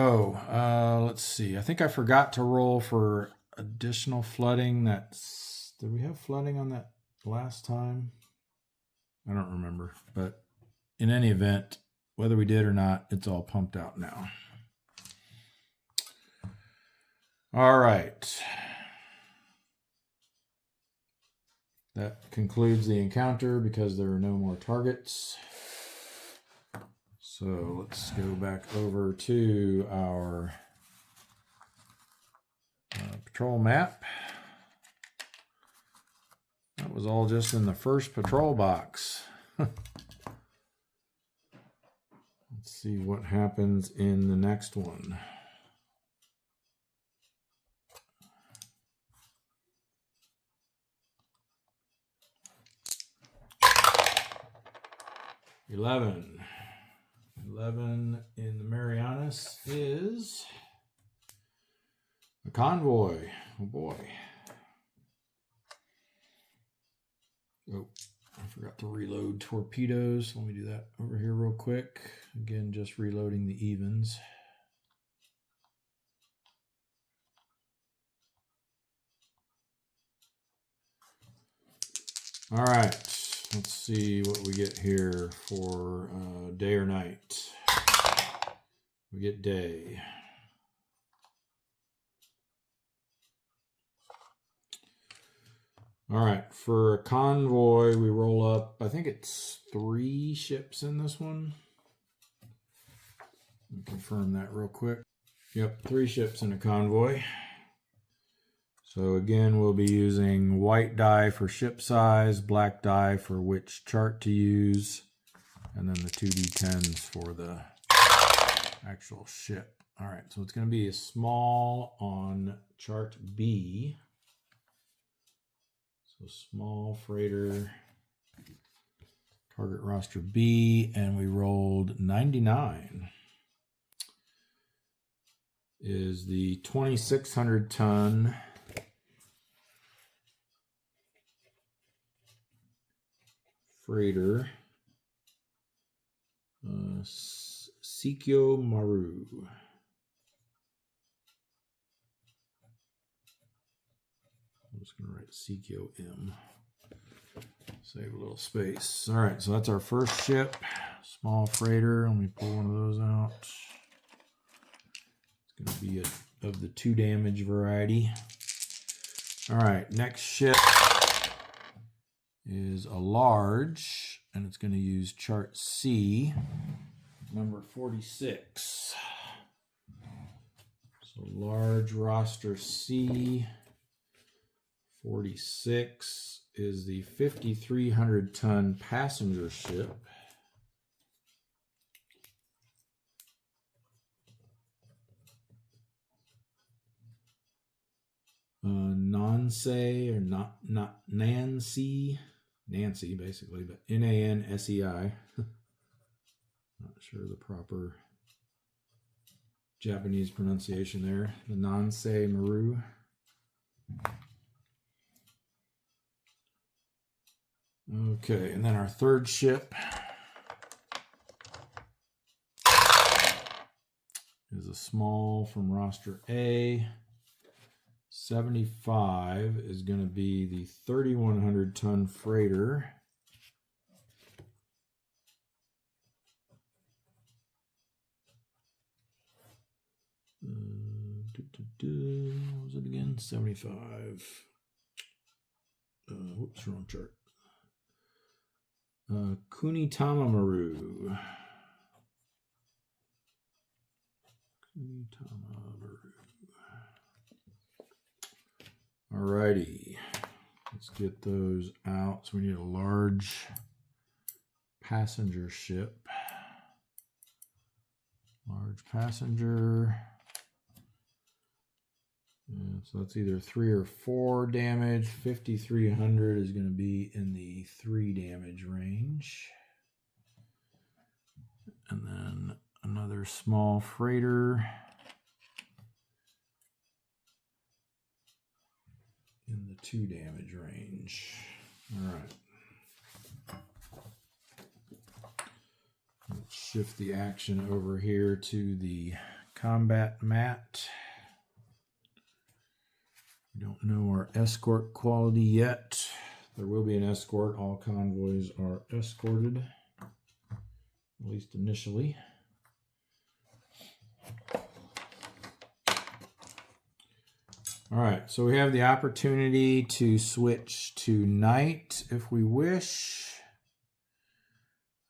[SPEAKER 1] Let's see. I think I forgot to roll for additional flooding. Did we have flooding on that last time? I don't remember. But in any event, whether we did or not, it's all pumped out now. All right. That concludes the encounter because there are no more targets. So let's go back over to our patrol map. That was all just in the first patrol box. Let's see what happens in the next one. 11. 11 in the Marianas is a convoy. Oh boy. Oh, I forgot to reload torpedoes. Let me do that over here real quick. Again, just reloading the evens. All right, let's see what we get here for day or night. We get day. All right, for a convoy, we roll up, I think it's 3 ships in this one. Let me confirm that real quick. Yep, 3 ships in a convoy. So again, we'll be using white die for ship size, black die for which chart to use, and then the 2d10s for the actual ship. All right, so it's going to be a small on chart B. So small freighter, target roster B, and we rolled 99. Is the 2,600 ton freighter Sikyo Maru. I'm just going to write Sikyo M. Save a little space. All right, so that's our first ship. Small freighter. Let me pull one of those out. It's going to be of the 2 damage variety. All right, next ship is a large, and it's going to use chart C, number 46. So large roster C, 46 is the 5,300 ton passenger ship. Nancy, or not Nancy, basically, but Nansei. Not sure the proper Japanese pronunciation there. The Nansei Maru. Okay, and then our third ship is a small from roster A. 75 is going to be the 3,100 ton freighter. What was it again? 75. Whoops, wrong chart. Kunitama Maru. Alrighty, let's get those out. So we need a large passenger ship. Large passenger. And so that's either 3 or 4 damage. 5,300 is going to be in the 3 damage range. And then another small freighter in the 2 damage range. All right. Let's shift the action over here to the combat mat. We don't know our escort quality yet. There will be an escort. All convoys are escorted, at least initially. All right, so we have the opportunity to switch to night if we wish.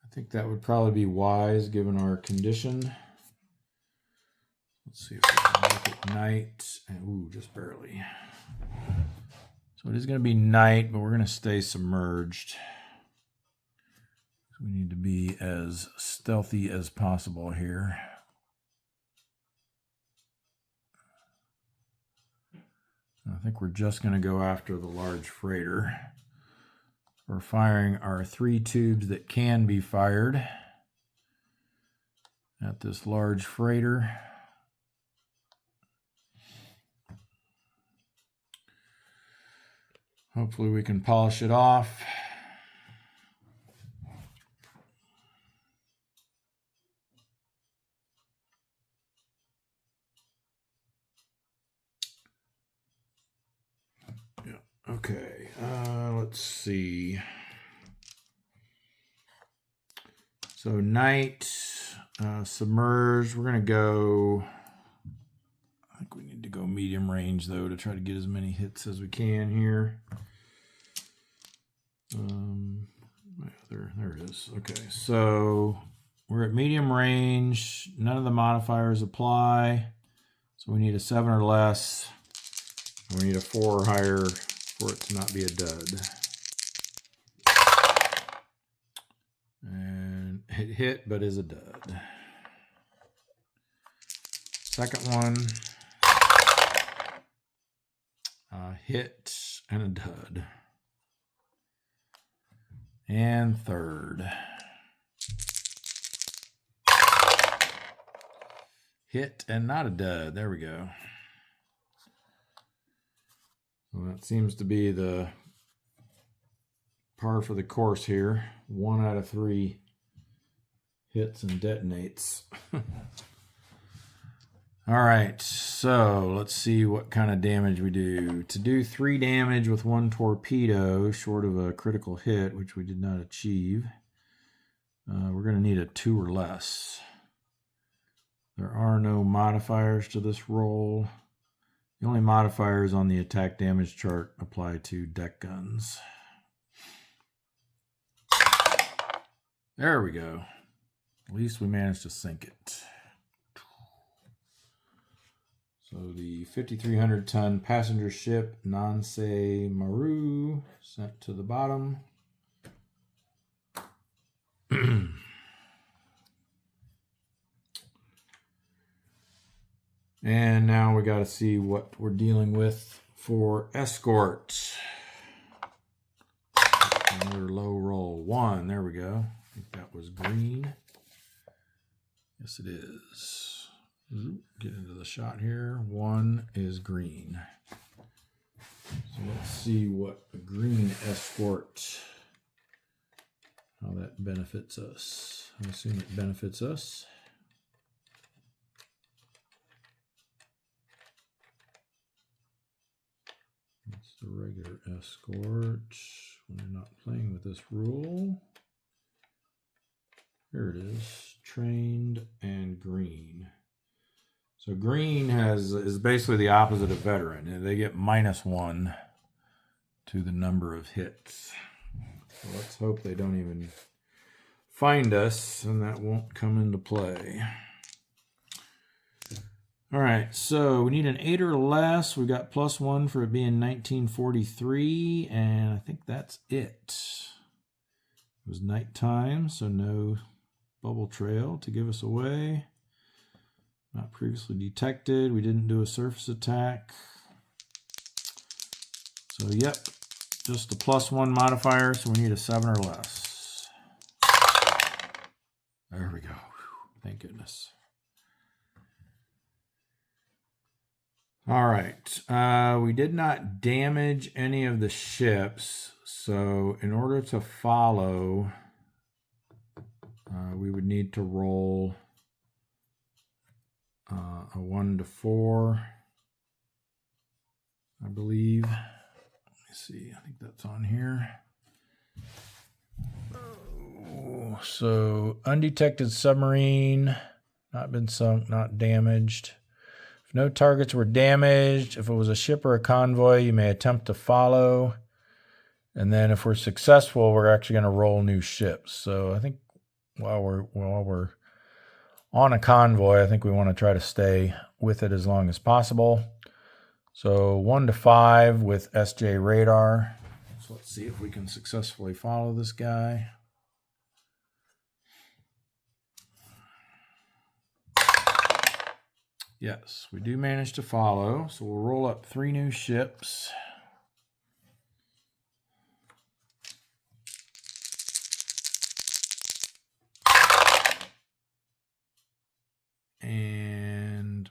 [SPEAKER 1] I think that would probably be wise given our condition. Let's see if we can make it night. Ooh, just barely. So it is going to be night, but we're going to stay submerged. We need to be as stealthy as possible here. I think we're just going to go after the large freighter. We're firing our 3 tubes that can be fired at this large freighter. Hopefully we can polish it off. Yeah. Okay, let's see. So night, submerged, we're going to go, I think we need to go medium range though to try to get as many hits as we can here. There it is. Okay, so we're at medium range. None of the modifiers apply. So we need a 7 or less. We need a 4 or higher for it to not be a dud. And it hit, but is a dud. Second one, hit and a dud. And third, hit and not a dud. There we go. Well, that seems to be the par for the course here. 1 out of 3 hits and detonates. All right, so let's see what kind of damage we do. To do 3 damage with 1 torpedo, short of a critical hit, which we did not achieve, we're going to need a 2 or less. There are no modifiers to this roll. The only modifiers on the attack damage chart apply to deck guns. There we go. At least we managed to sink it. So the 5,300-ton passenger ship Nansei Maru sent to the bottom. And now we got to see what we're dealing with for escort. Another low roll. 1, there we go. I think that was green. Yes, it is. Get into the shot here. 1 is green. So let's see what a green escort, how that benefits us. I assume it benefits us. That's the regular escort. When you're not playing with this rule. Here it is. Trained and green. So green is basically the opposite of veteran. They get -1 to the number of hits. So let's hope they don't even find us and that won't come into play. All right, so we need an 8 or less. We got +1 for it being 1943, and I think that's it. It was nighttime, so no bubble trail to give us away. Not previously detected. We didn't do a surface attack. So, yep, just a +1 modifier, so we need a 7 or less. There we go. Whew, thank goodness. All right. We did not damage any of the ships, so in order to follow, we would need to roll a 1 to 4, I believe. Let me see. I think that's on here. Oh, so undetected submarine, not been sunk, not damaged. If no targets were damaged, if it was a ship or a convoy, you may attempt to follow. And then if we're successful, we're actually going to roll new ships. So I think while we're on a convoy, I think we want to try to stay with it as long as possible. So 1 to 5 with SJ radar. So let's see if we can successfully follow this guy. Yes, we do manage to follow. So we'll roll up 3 new ships.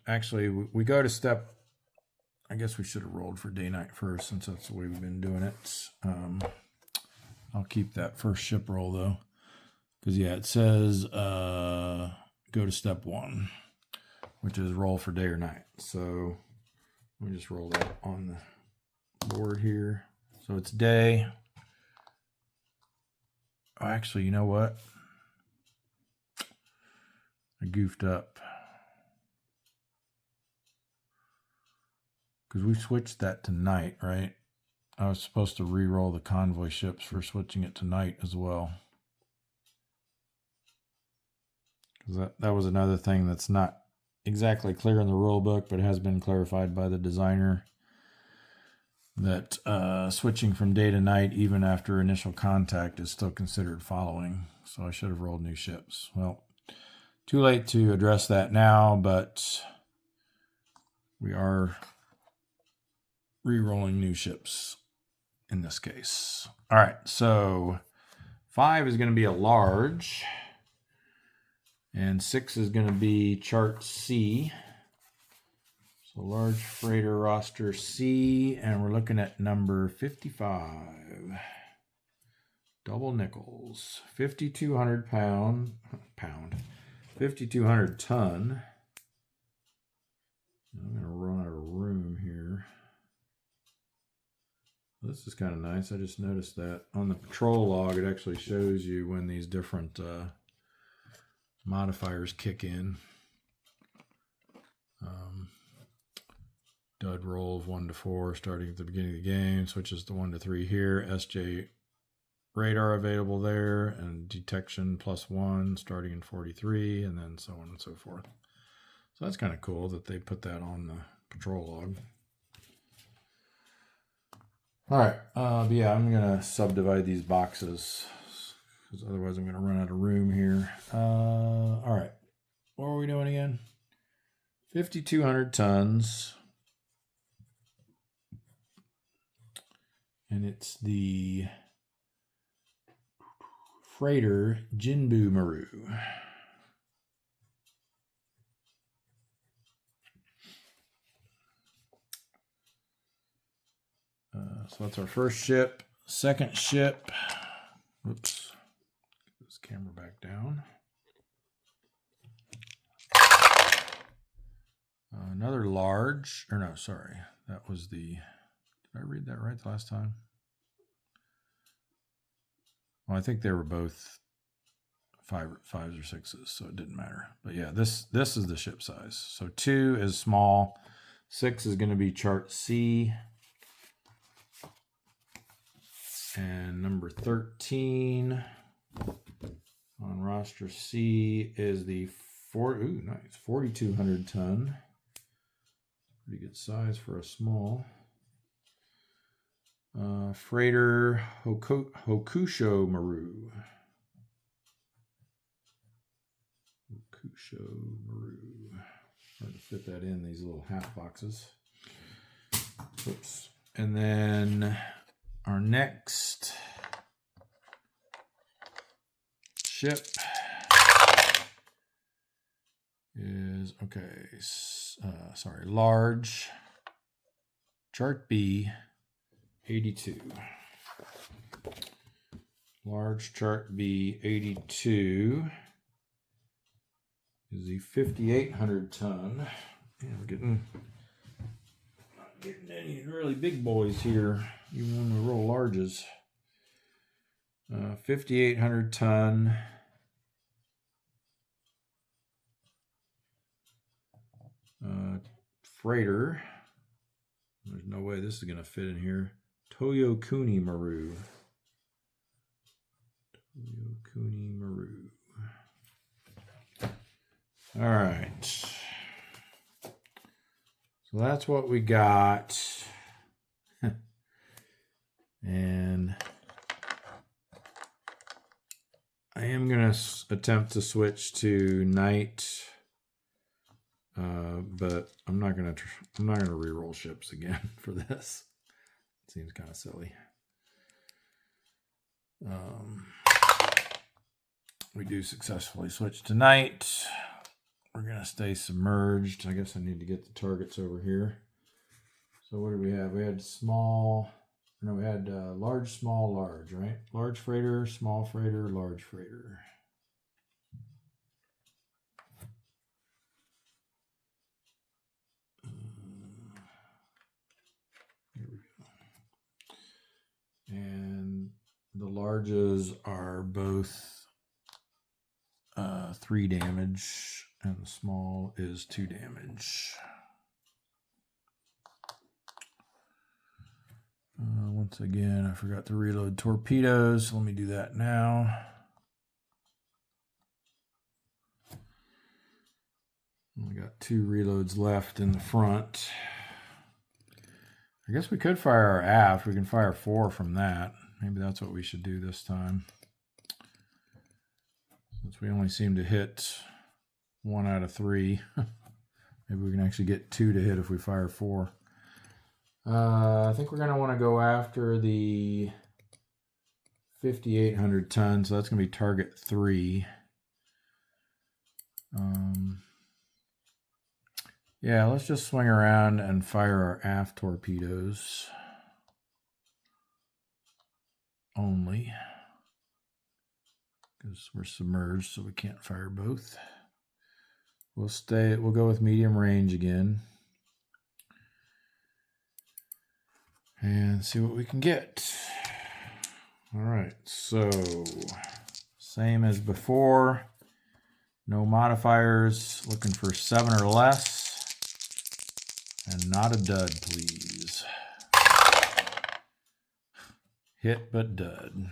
[SPEAKER 1] actually, we go to step, I guess we should have rolled for day-night first, since that's the way we've been doing it. I'll keep that first ship roll, though. Because, yeah, it says go to step 1, which is roll for day or night. So let me just roll that on the board here. So it's day. Oh, actually, you know what? I goofed up. Because we switched that to night, right? I was supposed to re-roll the convoy ships for switching it to night as well. Because that was another thing that's not exactly clear in the rule book, but has been clarified by the designer. That switching from day to night, even after initial contact, is still considered following. So I should have rolled new ships. Well, too late to address that now, but we are re-rolling new ships in this case. All right, so 5 is going to be a large, and 6 is going to be chart C. So large freighter roster C, and we're looking at number 55. Double nickels, 5,200 pound, 5,200 ton. I'm going to run out of room here. This is kind of nice. I just noticed that on the patrol log, it actually shows you when these different modifiers kick in. Dud roll of 1 to 4 starting at the beginning of the game, switches to 1 to 3 here. SJ radar available there, and detection +1 starting in 43, and then so on and so forth. So that's kind of cool that they put that on the patrol log. All right, but yeah, I'm gonna subdivide these boxes because otherwise I'm gonna run out of room here. All right, what are we doing again? 5,200 tons. And it's the freighter Jinbu Maru. So that's our first ship. Second ship. Oops. Get this camera back down. Another large. Or no, sorry. That was the... Did I read that right the last time? Well, I think they were both 5s or 6s, so it didn't matter. But yeah, this is the ship size. So 2 is small. 6 is going to be chart C. And number 13 on roster C is the 4,200 ton. Pretty good size for a small. Freighter Hokusho Maru. Hokusho Maru. Hard to fit that in these little half boxes. Oops. And then our next ship is, large, chart B, 82. Large chart B, 82 is the 5,800 ton. Yeah, we're not getting any really big boys here, even when we roll larges. 5,800 ton. Freighter. There's no way this is going to fit in here. Toyokuni Maru. Toyokuni Maru. All right. So that's what we got. And I am going to attempt to switch to night. But I'm not gonna re-roll ships again for this. It seems kind of silly. We do successfully switch to night. We're going to stay submerged. I guess I need to get the targets over here. So what did we have? We had small, no, we had large, small, large, right? Large freighter, small freighter, large freighter. Here we go. And the larges are both 3 damage, and the small is 2 damage. Once again, I forgot to reload torpedoes. So let me do that now. We got 2 reloads left in the front. I guess we could fire our aft. We can fire 4 from that. Maybe that's what we should do this time. Since we only seem to hit 1 out of 3. Maybe we can actually get 2 to hit if we fire 4. I think we're going to want to go after the 5,800 ton, so that's going to be target 3. Yeah, let's just swing around and fire our aft torpedoes only, because we're submerged, so we can't fire both. We'll go with medium range again. And see what we can get. All right, so same as before. No modifiers. Looking for 7 or less. And not a dud, please. Hit but dud.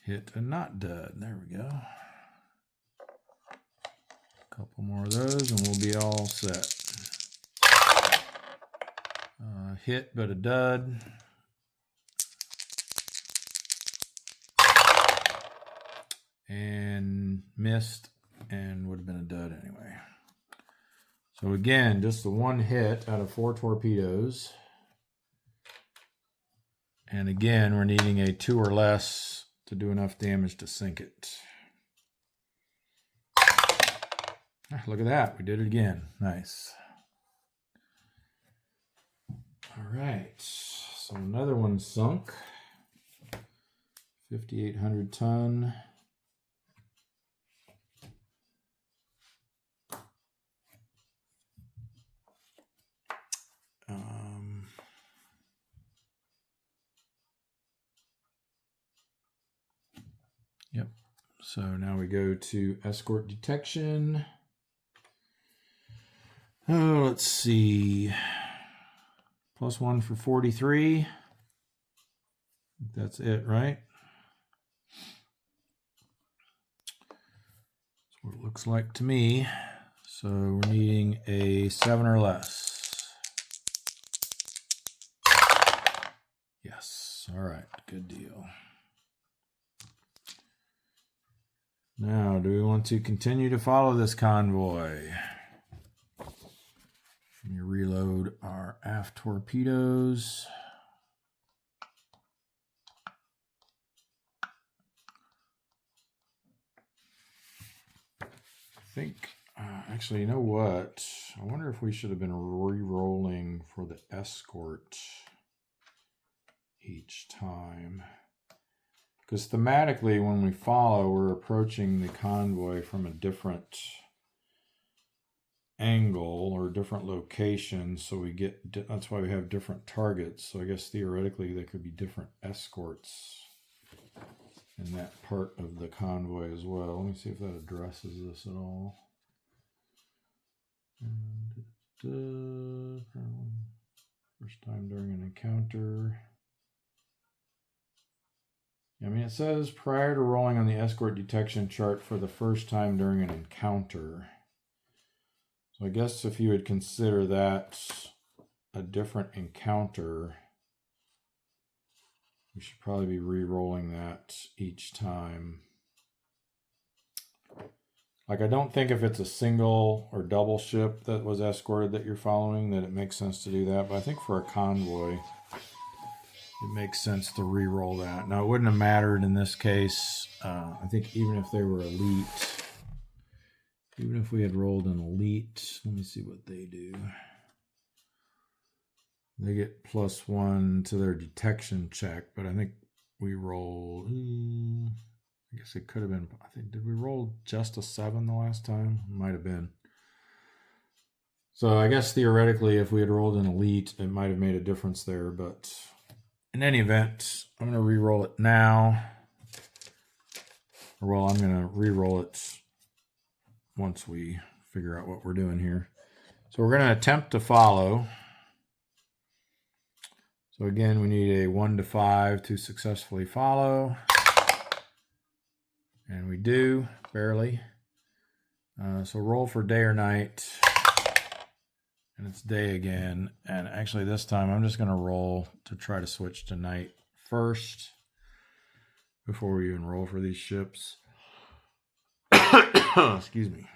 [SPEAKER 1] Hit and not dud. There we go. Couple more of those and we'll be all set. Hit but a dud. And missed and would have been a dud anyway. So again, just the 1 hit out of 4 torpedoes. And again, we're needing a 2 or less to do enough damage to sink it. Look at that. We did it again. Nice. All right. So another one sunk. 5,800 ton. Yep. So now we go to escort detection. Oh, let's see. +1 for 43. That's it, right? That's what it looks like to me. So we're needing a 7 or less. Yes. All right. Good deal. Now, do we want to continue to follow this convoy? Let me reload our aft torpedoes. I think, actually, you know what? I wonder if we should have been re-rolling for the escort each time. Because thematically, when we follow, we're approaching the convoy from a different angle or different location, so we get, that's why we have different targets. So I guess theoretically there could be different escorts in that part of the convoy as well. Let me see if that addresses this at all. First time during an encounter. I mean, it says prior to rolling on the escort detection chart for the first time during an encounter. So I guess if you would consider that a different encounter, we should probably be re-rolling that each time. Like, I don't think if it's a single or double ship that was escorted that you're following, that it makes sense to do that. But I think for a convoy, it makes sense to re-roll that. Now, it wouldn't have mattered in this case. I think even if they were elite, even if we had rolled an elite, let me see what they do. They get +1 to their detection check, but I think we rolled, I guess it could have been, I think, did we roll just a 7 the last time? Might have been. So I guess theoretically, if we had rolled an elite, it might have made a difference there, but in any event, I'm going to re-roll it now. Or, well, I'm going to re-roll it once we figure out what we're doing here. So we're going to attempt to follow. So again, we need a 1 to 5 to successfully follow. And we do, barely. So roll for day or night. And it's day again. And actually this time I'm just going to roll to try to switch to night first before we even roll for these ships. Excuse me.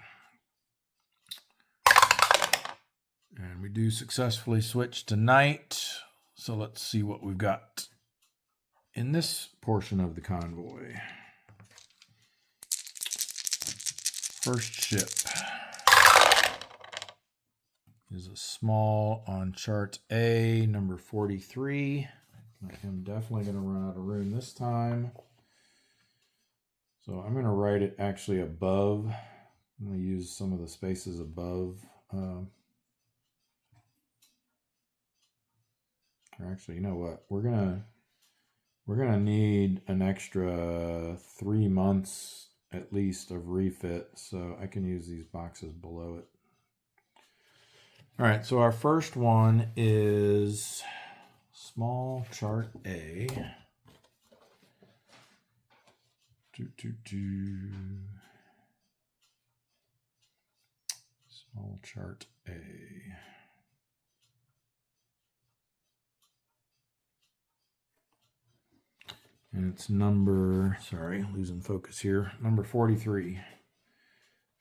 [SPEAKER 1] And we do successfully switch to night. So let's see what we've got in this portion of the convoy. First ship is a small on chart A, number 43. I'm definitely going to run out of room this time. So I'm going to write it actually above. I'm going to use some of the spaces above. Or actually, you know what? We're gonna need an extra 3 months at least of refit, so I can use these boxes below it. All right, so our first one is small chart A. Small chart A. And it's number, sorry, losing focus here, number 43.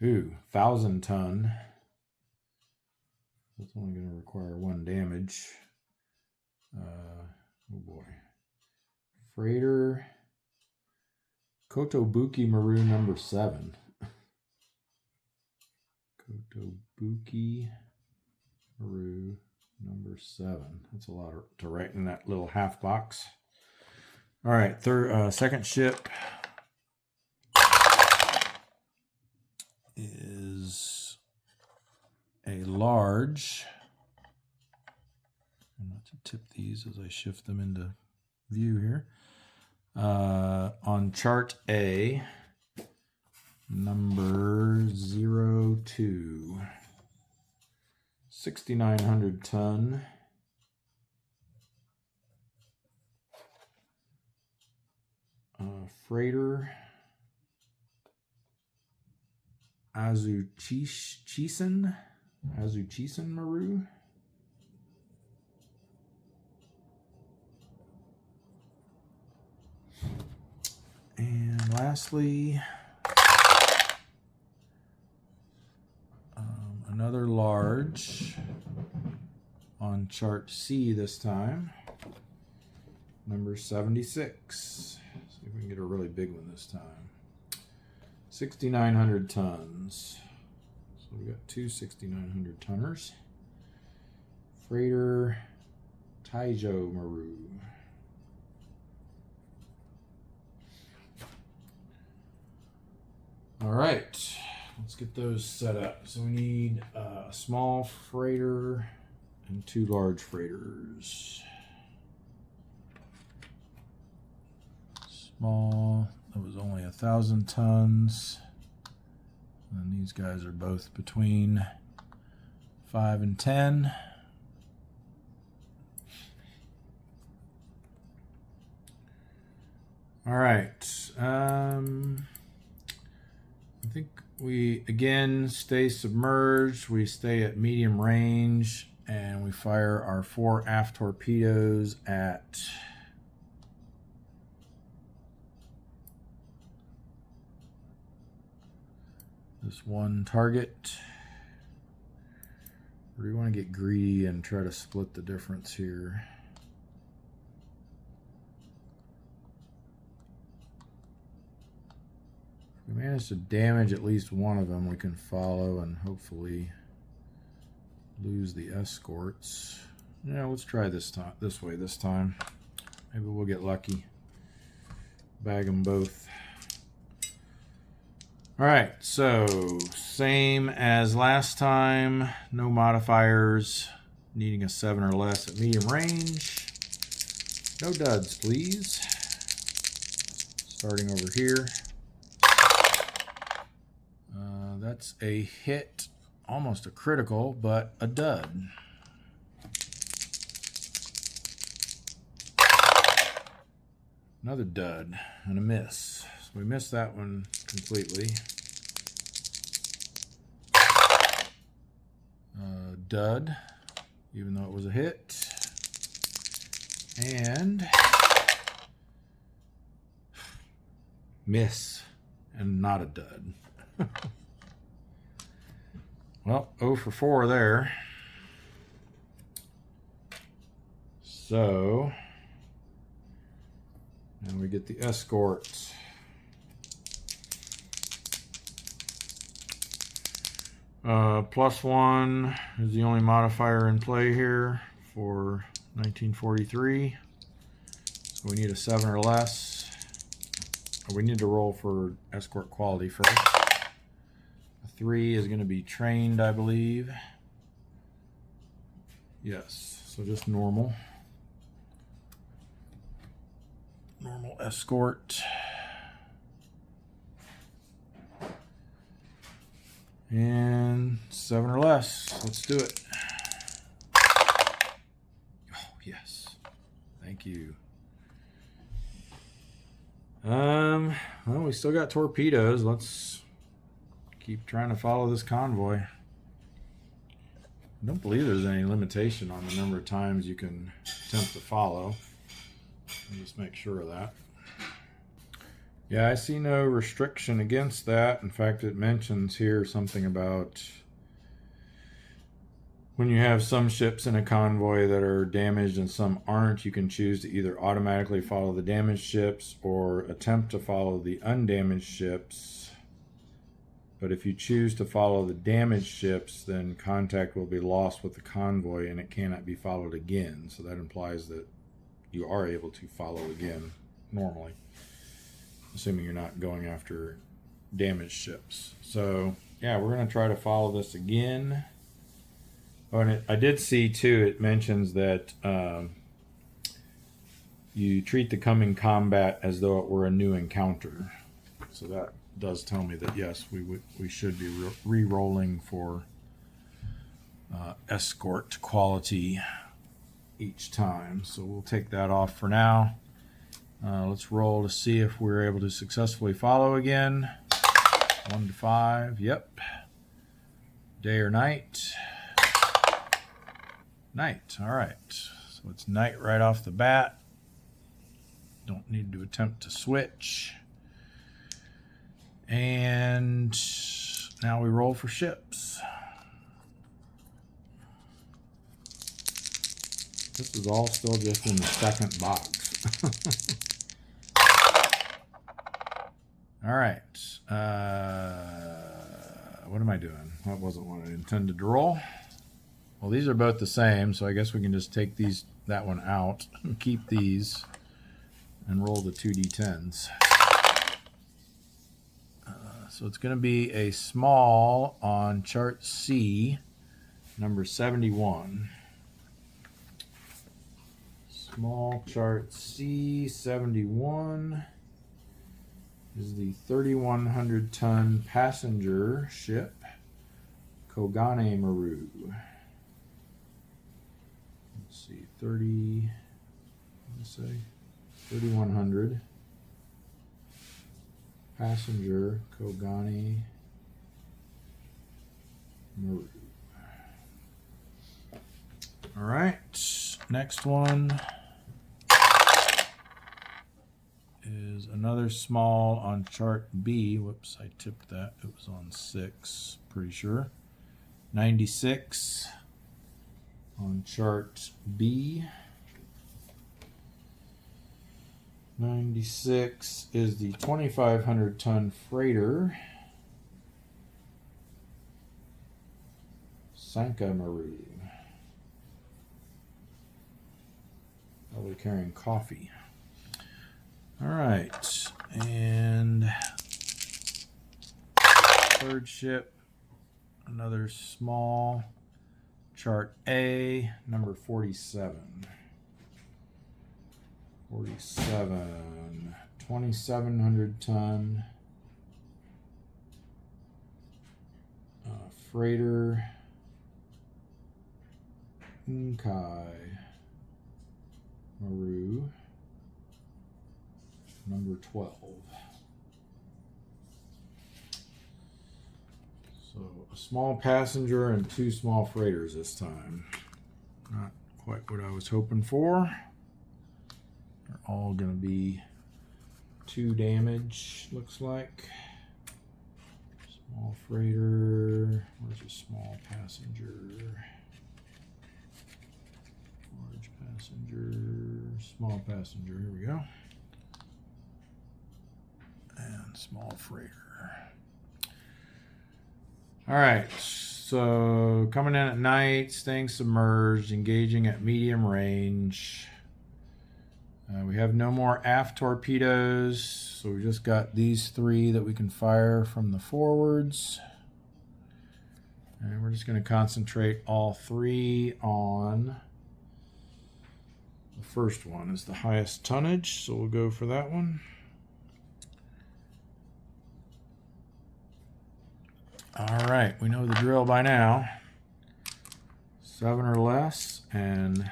[SPEAKER 1] Ooh, 1,000 ton. That's only going to require 1 damage. Oh boy. Freighter Kotobuki Maru number 7. Kotobuki Maru number 7. That's a lot to write in that little half box. All right, second ship is a large. I'm not to tip these as I shift them into view here. On chart A, number 02, 6,900 ton. Freighter Azuchisen Maru. And lastly, another large on chart C this time, number 76. See if we can get a really big one this time. 6,900 tons. So we got 2 6,900 tonners. Freighter Taijo Maru. All right, let's get those set up. So we need a small freighter and 2 large freighters. Small, that was only 1,000 tons. And these guys are both between 5 and 10. All right. I think we, again, stay submerged. We stay at medium range, and we fire our 4 aft torpedoes at this one target. Or do we want to get greedy and try to split the difference here? managed to damage at least one of them, we can follow and hopefully lose the escorts. Yeah, let's try this way this time. Maybe we'll get lucky. Bag them both. All right, so same as last time. No modifiers. Needing a 7 or less at medium range. No duds, please. Starting over here. That's a hit, almost a critical, but a dud. Another dud and a miss. So we missed that one completely. Dud, even though it was a hit. And miss and not a dud. Well, 0 for 4 there. So, and we get the escort. +1 is the only modifier in play here for 1943. So we need a 7 or less. We need to roll for escort quality first. A 3 is going to be trained, I believe. Yes, so just normal. Normal escort. And 7 or less. Let's do it. Oh, yes. Thank you. Well, we still got torpedoes. Let's keep trying to follow this convoy. I don't believe there's any limitation on the number of times you can attempt to follow. I'll just make sure of that. Yeah, I see no restriction against that. In fact, it mentions here something about when you have some ships in a convoy that are damaged and some aren't, you can choose to either automatically follow the damaged ships or attempt to follow the undamaged ships. But if you choose to follow the damaged ships, then contact will be lost with the convoy and it cannot be followed again. So that implies that you are able to follow again normally, assuming you're not going after damaged ships. So yeah, we're going to try to follow this again. Oh, and I did see too, it mentions that you treat the coming combat as though it were a new encounter. So that does tell me that yes, we should be re-rolling for escort quality each time. So we'll take that off for now. Let's roll to see if we're able to successfully follow again. 1 to 5. Yep. Day or night? Night. All right. So it's night right off the bat. Don't need to attempt to switch. And now we roll for ships. This is all still just in the second box. All right. What am I doing? That wasn't what I intended to roll. Well, these are both the same, so I guess we can just take that one out and keep these and roll the 2d10s. So it's going to be a small on chart C, number 71. Small chart C71 is the 3,100 ton passenger ship Kogane Maru. Let's see, 3,100 passenger Kogane Maru. All right, next one is another small on chart B. Whoops, I tipped that. It was on 6, pretty sure. 96 on chart B. 96 is the 2,500 ton freighter Sanka Maru. Probably carrying coffee. All right, and third ship, another small, chart A, number 47. 47, 2,700 ton freighter Unkai Maru, number 12. So a small passenger and two small freighters this time. Not quite what I was hoping for. They're all going to be 2 damage, looks like. Small freighter. Where's a small passenger? Large passenger. Small passenger. Here we go. And small freighter. All right. So coming in at night, staying submerged, engaging at medium range. We have no more aft torpedoes, so we just got these 3 that we can fire from the forwards. And we're just going to concentrate all 3 on the first one. Is the highest tonnage, so we'll go for that one. All right, we know the drill by now. 7 or less, and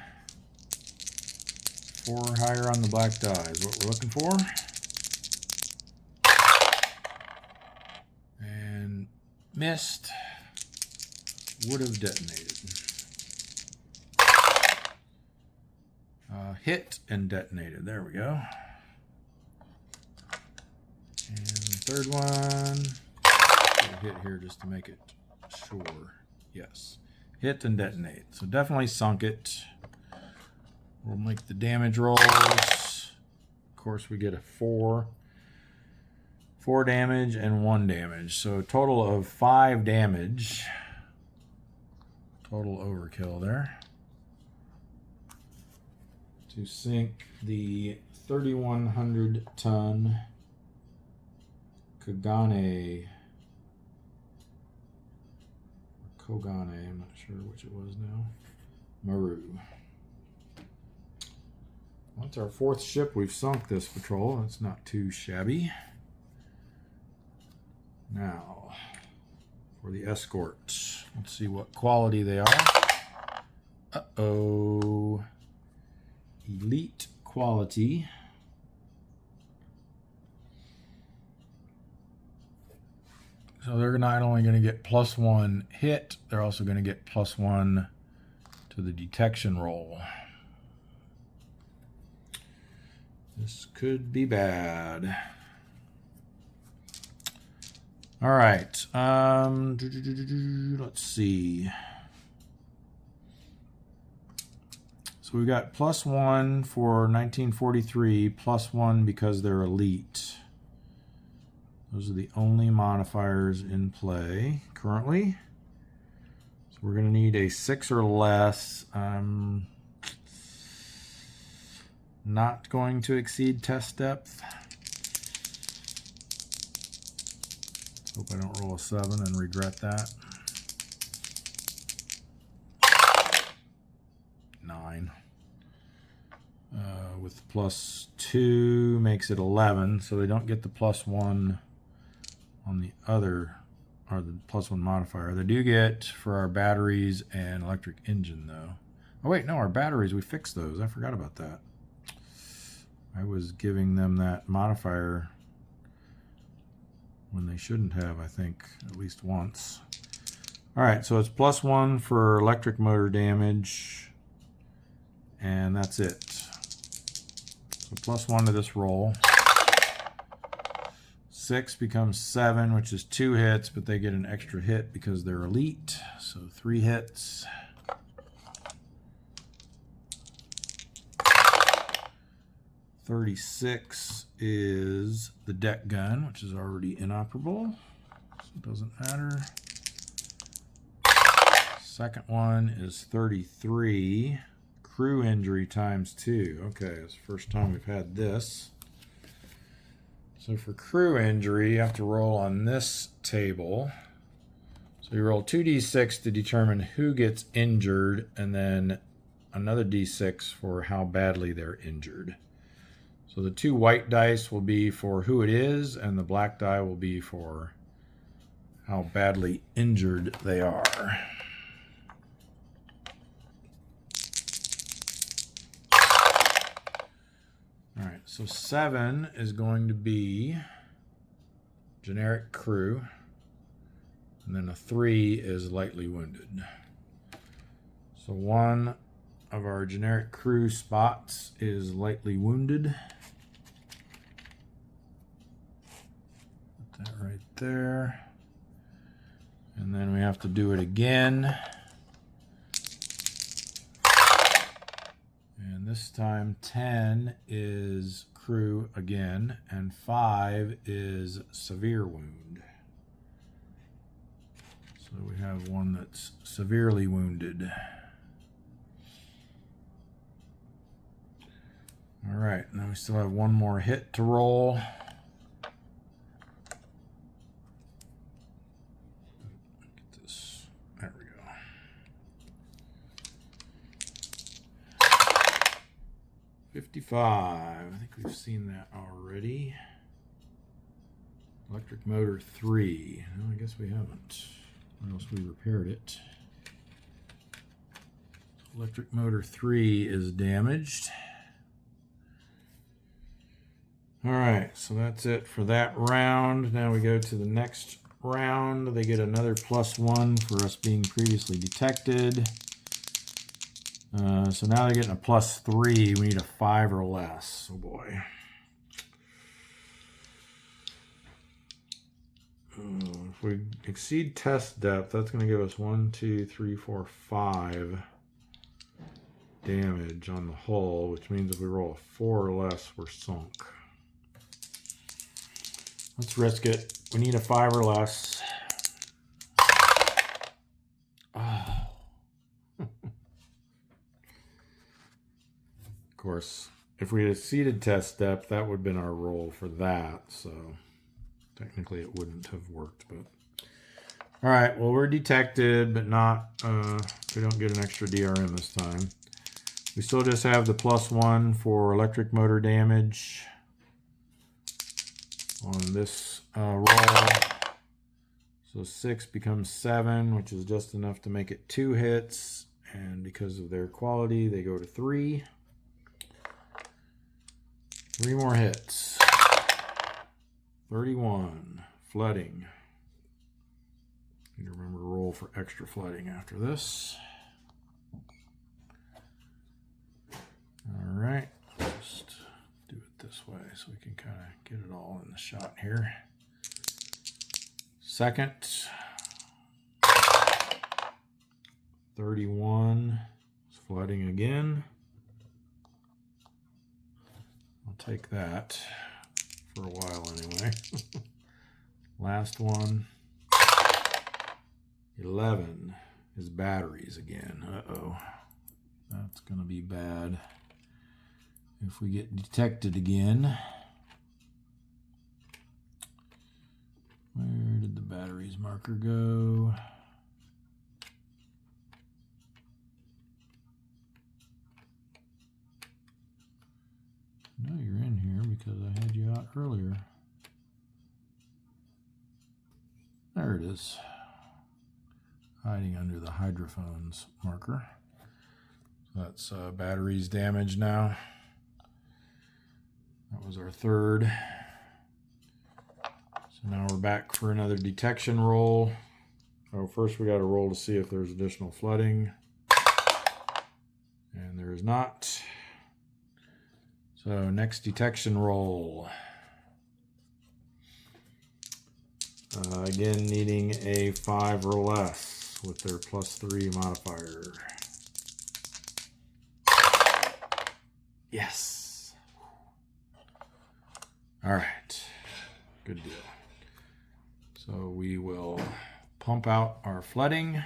[SPEAKER 1] 4 or higher on the black die is what we're looking for. And missed. Would have detonated. Hit and detonated. There we go. And the third one. Get a hit here just to make it sure. Yes. Hit and detonate. So definitely sunk it. We'll make the damage rolls. Of course, we get a 4. 4 damage and 1 damage. So a total of 5 damage. Total overkill there. To sink the 3,100 ton Kogane. I'm not sure which it was now. Maru. That's our 4th ship we've sunk this patrol. That's not too shabby. Now, for the escort. Let's see what quality they are. Uh-oh. Elite quality. So they're not only going to get +1 hit, they're also going to get +1 to the detection roll. This could be bad. All right. Let's see. So we've got +1 for 1943, +1 because they're elite. Those are the only modifiers in play currently. So we're going to need a 6 or less. Not going to exceed test depth. Hope I don't roll a 7 and regret that. 9. With +2 makes it 11, so they don't get the +1 on the other, or the +1 modifier. They do get for our batteries and electric engine, though. Oh wait, no, our batteries, we fixed those. I forgot about that. I was giving them that modifier when they shouldn't have, I think, at least once. All right, so it's +1 for electric motor damage, and that's it. So +1 to this roll. 6 becomes 7, which is 2 hits, but they get an extra hit because they're elite. So 3 hits. 36 is the deck gun, which is already inoperable, so it doesn't matter. Second one is 33, crew injury times 2. Okay, it's the first time we've had this. So for crew injury, you have to roll on this table. So you roll 2d6 to determine who gets injured, and then another d6 for how badly they're injured. So the 2 white dice will be for who it is, and the black die will be for how badly injured they are. All right, so 7 is going to be generic crew, and then a 3 is lightly wounded. So one of our generic crew spots is lightly wounded. Put that right there. And then we have to do it again. And this time 10 is crew again, and 5 is severe wound. So we have one that's severely wounded. All right, now we still have one more hit to roll. Get this. There we go. 55. I think we've seen that already. Electric motor 3. No, I guess we haven't. Or else we repaired it. Electric motor 3 is damaged. All right, so that's it for that round. Now we go to the next round. They get another +1 for us being previously detected. So now they're getting a +3. We need a 5 or less. Oh boy. If we exceed test depth, that's going to give us 1, 2, 3, 4, 5 damage on the hull, which means if we roll a 4 or less, we're sunk. Let's risk it. We need a 5 or less. Oh. Of course, if we had exceeded test depth, that would have been our roll for that. So technically it wouldn't have worked. But all right, well, we're detected, but not, we don't get an extra DRM this time. We still just have the +1 for electric motor damage on this roll. So 6 becomes 7, which is just enough to make it 2 hits. And because of their quality, they go to 3. 3 more hits. 31. Flooding. Need to remember to roll for extra flooding after this. All right. Just do it this way so we can kind of get it all in the shot here. Second. 31. It's flooding again. I'll take that for a while anyway. Last one. 11 is batteries again. Uh-oh. That's going to be bad. If we get detected again. Where did the batteries marker go? No, you're in here because I had you out earlier. There it is. Hiding under the hydrophones marker. So that's batteries damaged now. That was our third. So now we're back for another detection roll. Oh, first we got to roll to see if there's additional flooding. And there is not. So next detection roll. Again, needing a 5 or less with their +3 modifier. Yes. All right, good deal. So we will pump out our flooding,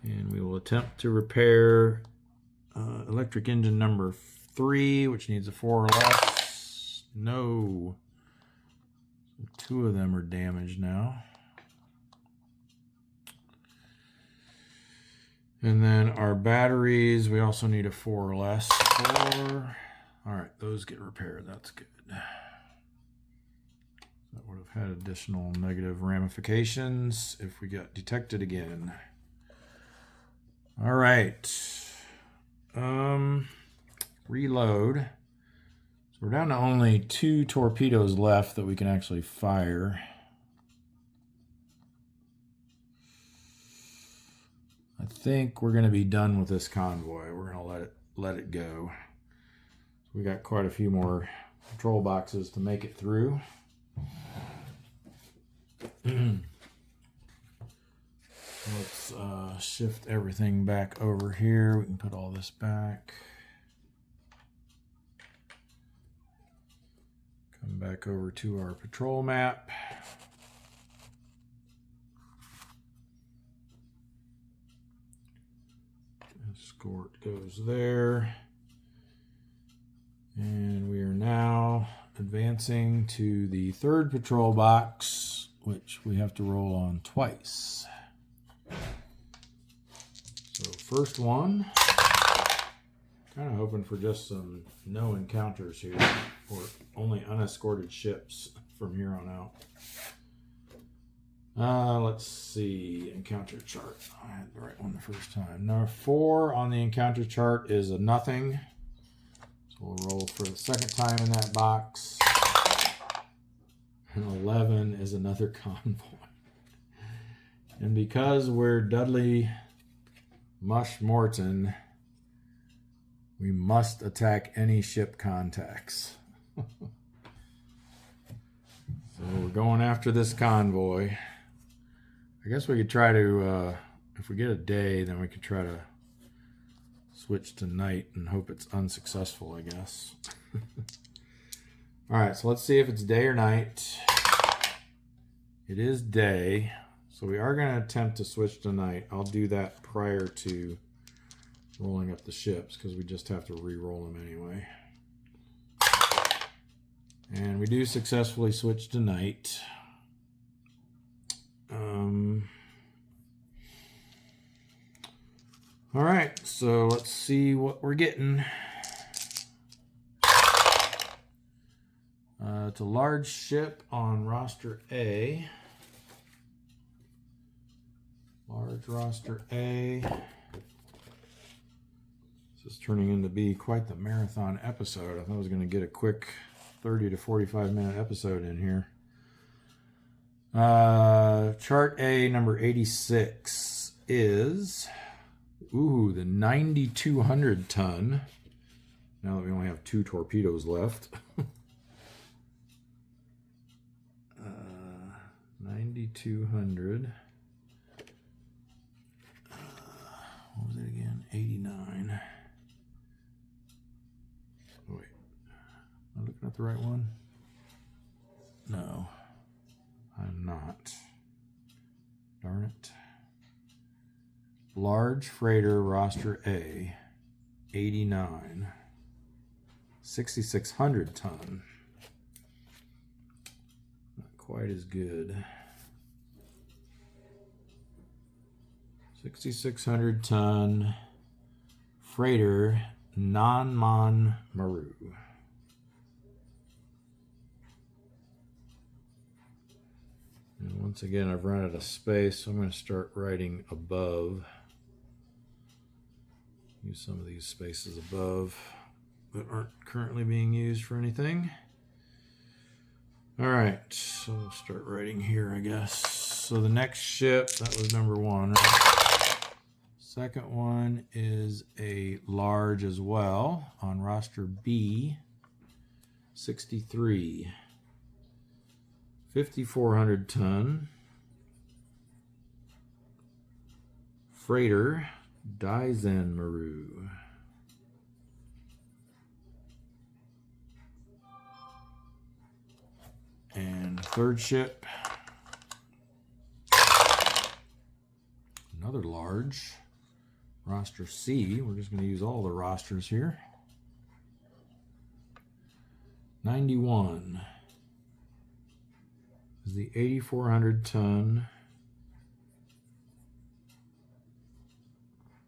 [SPEAKER 1] and we will attempt to repair electric engine number 3, which needs a 4 or less. No. 2 of them are damaged now. And then our batteries, we also need a 4 or less. 4. All right, those get repaired. That's good. That would have had additional negative ramifications if we got detected again. All right. Reload. So we're down to only 2 torpedoes left that we can actually fire. I think we're going to be done with this convoy. We're going to let it go. We got quite a few more patrol boxes to make it through. Let's shift everything back over here. We can put all this back. Come back over to our patrol map. Escort goes there. And we are now advancing to the 3rd patrol box, which we have to roll on twice. So first one, kind of hoping for just some no encounters here, or only unescorted ships from here on out. Let's see, encounter chart. I had the right one the first time. Number 4 on the encounter chart is a nothing. So we'll roll for the second time in that box. And 11 is another convoy. And because we're Dudley Mush Morton, we must attack any ship contacts. So we're going after this convoy. I guess we could try to, if we get a day, then we could try to switch to night and hope it's unsuccessful, I guess. All right, so let's see if it's day or night. It is day, so we are going to attempt to switch to night. I'll do that prior to rolling up the ships because we just have to re-roll them anyway. And we do successfully switch to night. All right, so let's see what we're getting. It's a large ship on roster A. Large roster A. This is turning into be quite the marathon episode. I thought I was going to get a quick 30 to 45 minute episode in here. Chart A number 86 is the 9,200 ton. Now that we only have 2 torpedoes left. 9,200. What was it again? 89. Wait, am I looking at the right one? No, I'm not. Darn it. Large freighter roster A, 89, 6,600 ton. Not quite as good. 6,600 ton freighter non-mon Maru. And once again, I've run out of space, so I'm going to start writing above. Use some of these spaces above that aren't currently being used for anything. All right, so I'll start writing here, I guess. So the next ship, that was number 1, right? Second one is a large as well on roster B, 63, 5,400 ton freighter Daizen Maru. Third ship. Another large. Roster C. We're just going to use all the rosters here. 91 is the 8,400 ton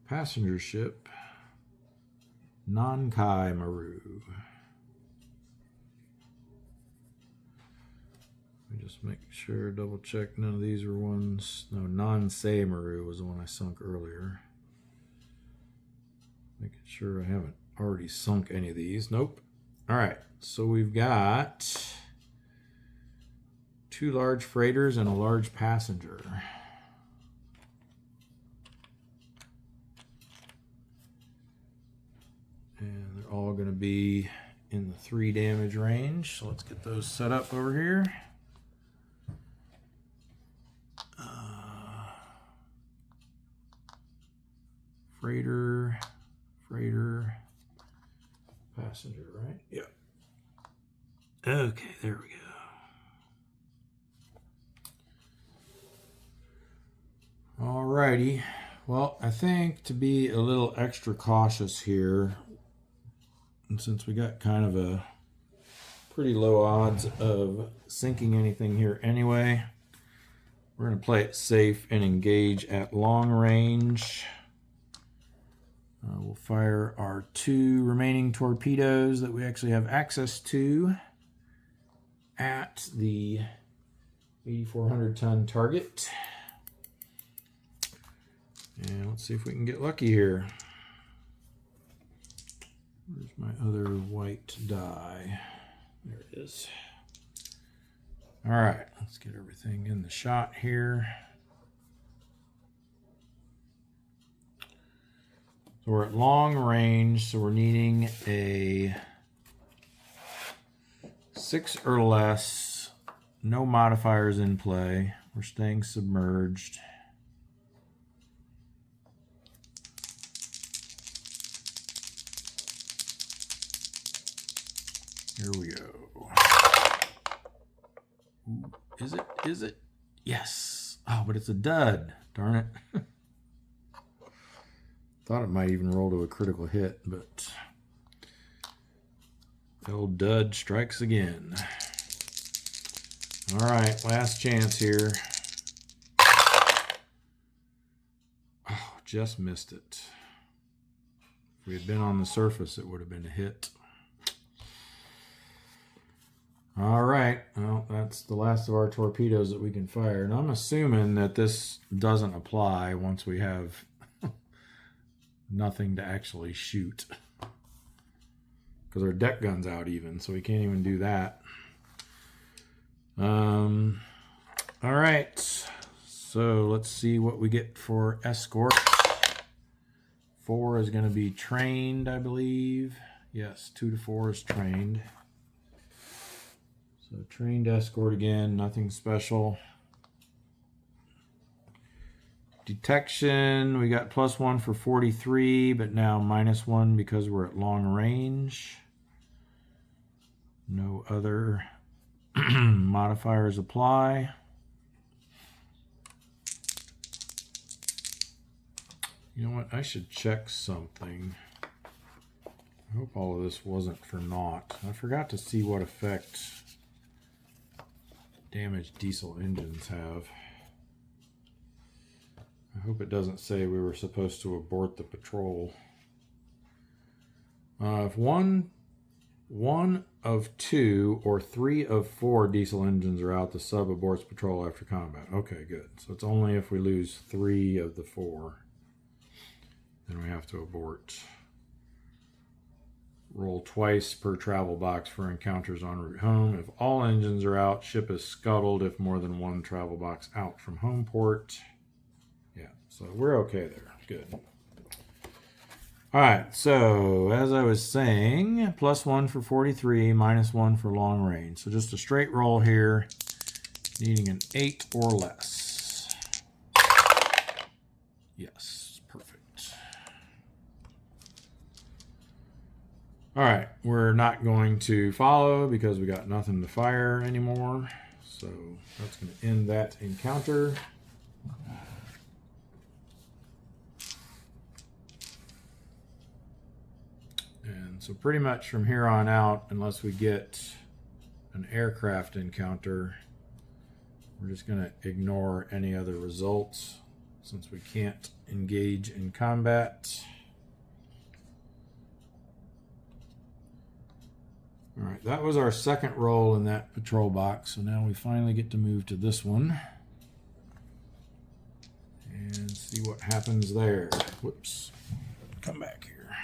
[SPEAKER 1] passenger ship Nankai Maru. Let me just make sure, double check none of these were ones. No, Nansei Maru was the one I sunk earlier. Making sure I haven't already sunk any of these. Nope. All right, so we've got 2 large freighters and a large passenger. And they're all going to be in the 3 damage range. So let's get those set up over here. Freighter, passenger, right? Yep. Okay, there we go. Alrighty. Well, I think to be a little extra cautious here, and since we got kind of a pretty low odds of sinking anything here anyway, we're going to play it safe and engage at long range. We'll fire our 2 remaining torpedoes that we actually have access to at the 8,400 ton target. And let's see if we can get lucky here. Where's my other white die? There it is. All right, let's get everything in the shot here. So we're at long range, so we're needing a 6 or less, no modifiers in play. We're staying submerged. Here we go. Ooh, is it? Is it? Yes. Oh, but it's a dud. Darn it. Thought it might even roll to a critical hit, but the old dud strikes again. All right, last chance here. Oh, just missed it. If we had been on the surface, it would have been a hit. All right, well, that's the last of our torpedoes that we can fire. And I'm assuming that this doesn't apply once we have nothing to actually shoot, because our deck gun's out even, so we can't even do that. All right, so let's see what we get for escort. 4 is going to be trained, I believe. Yes, 2 to 4 is trained. So trained escort again, nothing special. Detection, we got +1 for 43, but now -1 because we're at long range. No other modifiers apply. You know what? I should check something. I hope all of this wasn't for naught. I forgot to see what effect damaged diesel engines have. I hope it doesn't say we were supposed to abort the patrol. If one of 2 or 3 of 4 diesel engines are out, the sub aborts patrol after combat. Okay, good. So it's only if we lose 3 of the 4, then we have to abort. Roll twice per travel box for encounters en route home. If all engines are out, ship is scuttled if more than 1 travel box out from home port. Yeah, so we're okay there. Good. All right, so as I was saying, +1 for 43, -1 for long range. So just a straight roll here, needing an 8 or less. Yes, perfect. All right, we're not going to follow because we got nothing to fire anymore. So that's going to end that encounter. And so pretty much from here on out, unless we get an aircraft encounter, we're just going to ignore any other results since we can't engage in combat. All right, that was our second roll in that patrol box. So now we finally get to move to this one and see what happens there. Whoops, come back here.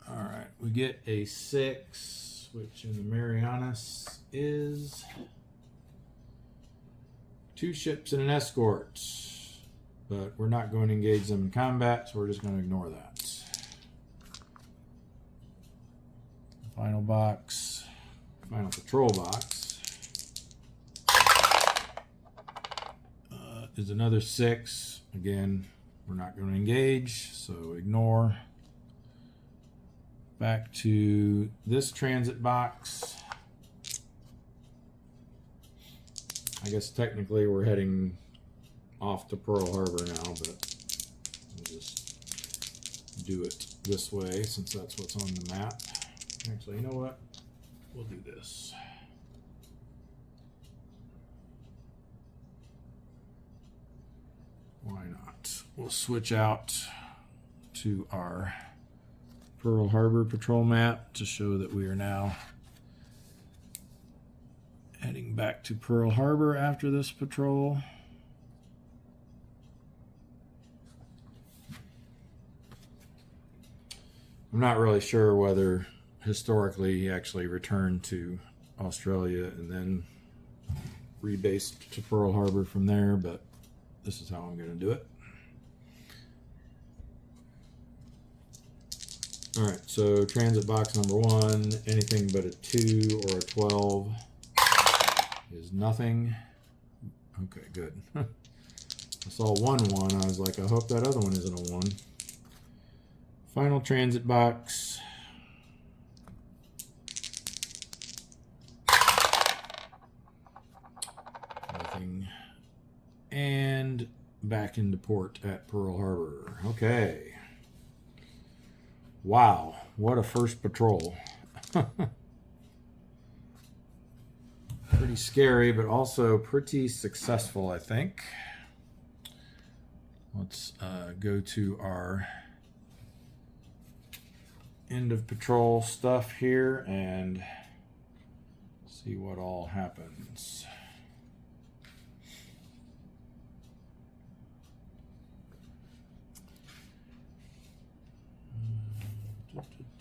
[SPEAKER 1] All right, we get a 6, which in the Marianas is 2 ships and an escort. But we're not going to engage them in combat, so we're just going to ignore that. Final box, final patrol box, is another 6. Again, we're not going to engage, so ignore. Back to this transit box. I guess technically we're heading off to Pearl Harbor now, but we'll just do it this way since that's what's on the map. Actually, you know what? We'll do this. Why not? We'll switch out to our Pearl Harbor patrol map to show that we are now heading back to Pearl Harbor after this patrol. I'm not really sure whether historically he actually returned to Australia and then rebased to Pearl Harbor from there, but this is how I'm going to do it. All right, so transit box number 1, anything but a 2 or a 12 is nothing. Okay, good. I saw 1 1. I was like, I hope that other one isn't a 1. Final transit box. Nothing. And back into port at Pearl Harbor. Okay. Wow, what a first patrol. Pretty scary, but also pretty successful, I think. Let's go to our end of patrol stuff here and see what all happens.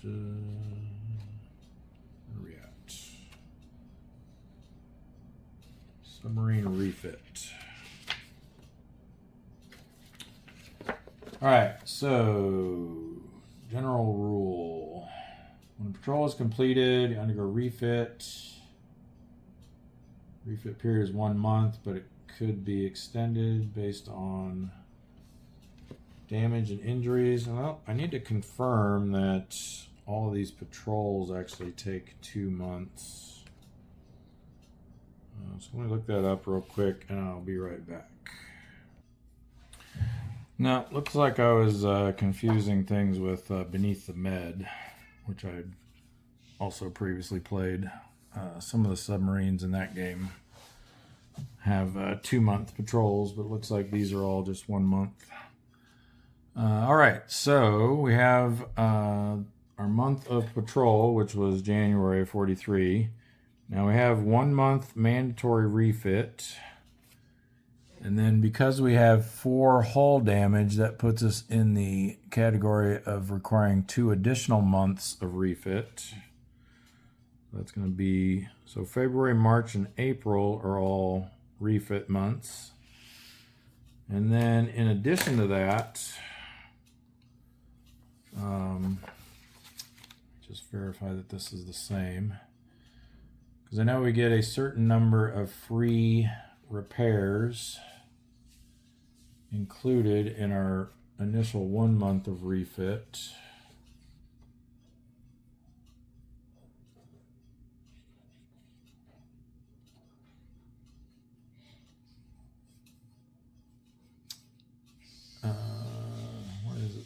[SPEAKER 1] Where are we at? Submarine refit. All right, so general rule. When patrol is completed, you undergo refit. Refit period is 1 month, but it could be extended based on damage and injuries. Well, I need to confirm that all of these patrols actually take 2 months. So let me look that up real quick and I'll be right back. Now, looks like I was confusing things with Beneath the Med, which I also previously played. Some of the submarines in that game have 2-month patrols, but it looks like these are all just 1 month. All right, so we have our month of patrol, which was January of 43. Now we have 1 month mandatory refit. And then because we have 4 hull damage, that puts us in the category of requiring 2 additional months of refit. That's going to be, so February, March, and April are all refit months. And then in addition to that, just verify that this is the same. Because I know we get a certain number of free repairs included in our initial 1 month of refit.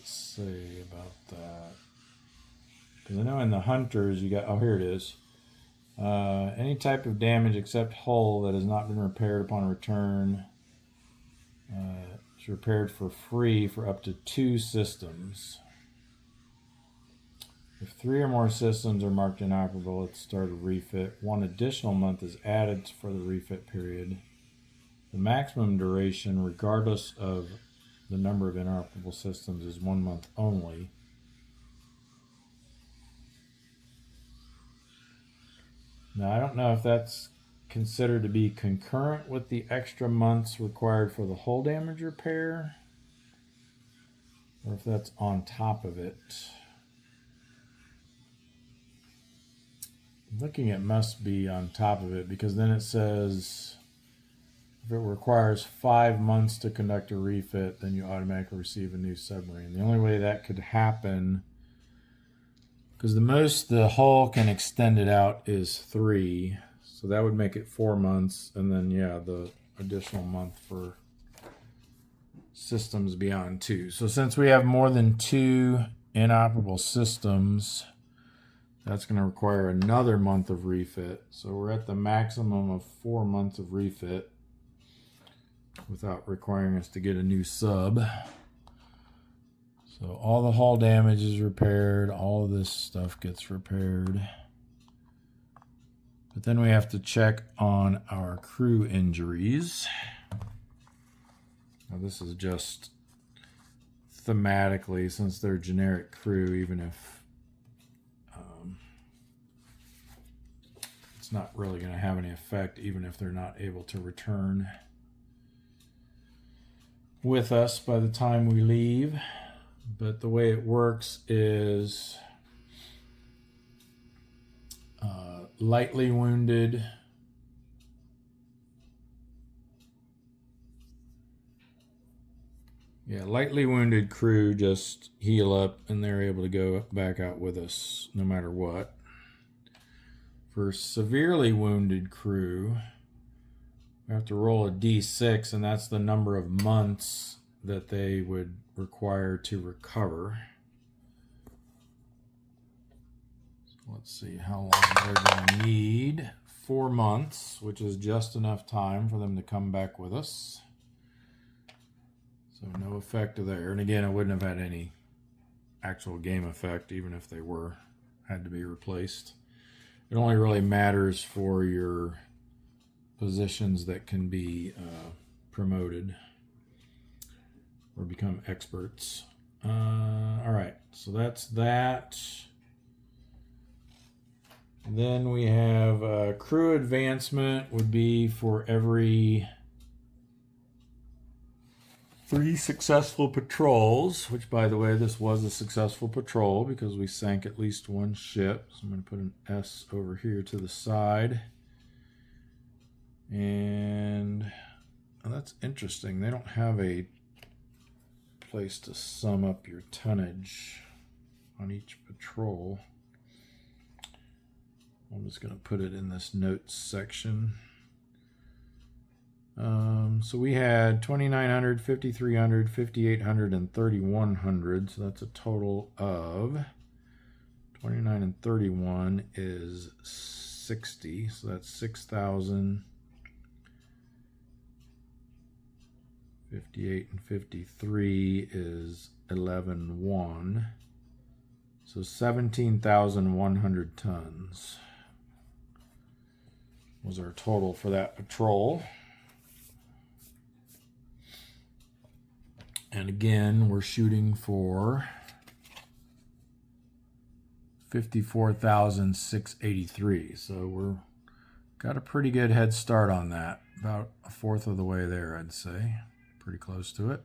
[SPEAKER 1] it say about that? Because I know in the Hunters you got, oh, here it is. Any type of damage except hull that has not been repaired upon return is repaired for free for up to 2 systems. If 3 or more systems are marked inoperable at the start of refit, 1 additional month is added for the refit period. The maximum duration, regardless of the number of inoperable systems, is 1 month only. Now, I don't know if that's considered to be concurrent with the extra months required for the hull damage repair, or if that's on top of it. I'm thinking it must be on top of it, because then it says if it requires 5 months to conduct a refit, then you automatically receive a new submarine. The only way that could happen, because the most the hull can extend it out is 3, so that would make it 4 months, and then yeah, the additional month for systems beyond 2. So since we have more than 2 inoperable systems, that's going to require another month of refit. So we're at the maximum of 4 months of refit without requiring us to get a new sub. So all the hull damage is repaired. All of this stuff gets repaired. But then we have to check on our crew injuries. Now this is just thematically, since they're generic crew, even if it's not really going to have any effect, even if they're not able to return with us by the time we leave. But the way it works is lightly wounded, lightly wounded crew just heal up and they're able to go back out with us no matter what. For severely wounded crew, we have to roll a d6, and that's the number of months that they would require to recover. So let's see how long they're going to need. 4 months, which is just enough time for them to come back with us. So no effect there. And again, it wouldn't have had any actual game effect, even if they had to be replaced. It only really matters for your positions that can be promoted or become experts. All right, so that's that. Then we have crew advancement would be for every 3 successful patrols, which, by the way, this was a successful patrol because we sank at least 1 ship. So I'm going to put an S over here to the side. And that's interesting. They don't have a place to sum up your tonnage on each patrol. I'm just going to put it in this notes section. So we had 2,900, 5,300, 5,800, and 3,100. So that's a total of 29 and 31 is 60. So that's 6,000. 58 and 53 is 11,1. So 17,100 tons was our total for that patrol. And again, we're shooting for 54,683. So we're got a pretty good head start on that. About a fourth of the way there, I'd say. Pretty close to it.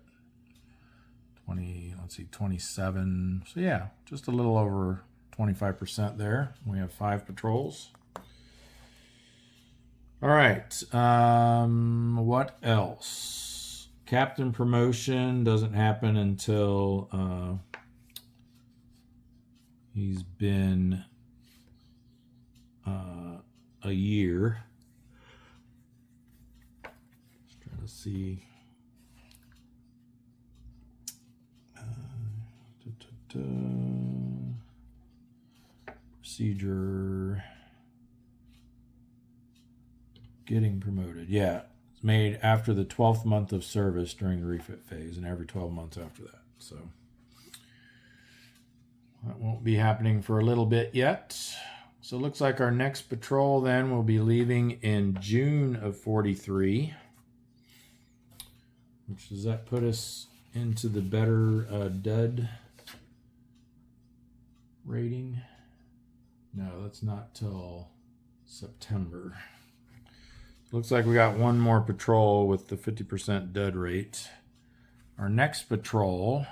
[SPEAKER 1] 27. So yeah, just a little over 25% there. We have 5 patrols. All right. What else? Captain promotion doesn't happen until he's been a year. Just trying to see. procedure. Getting promoted. Yeah. It's made after the 12th month of service during the refit phase and every 12 months after that. So that won't be happening for a little bit yet. So it looks like our next patrol then will be leaving in June of 43. Which does that put us into the better dud rating? No, that's not till September. Looks like we got one more patrol with the 50% dud rate. Our next patrol,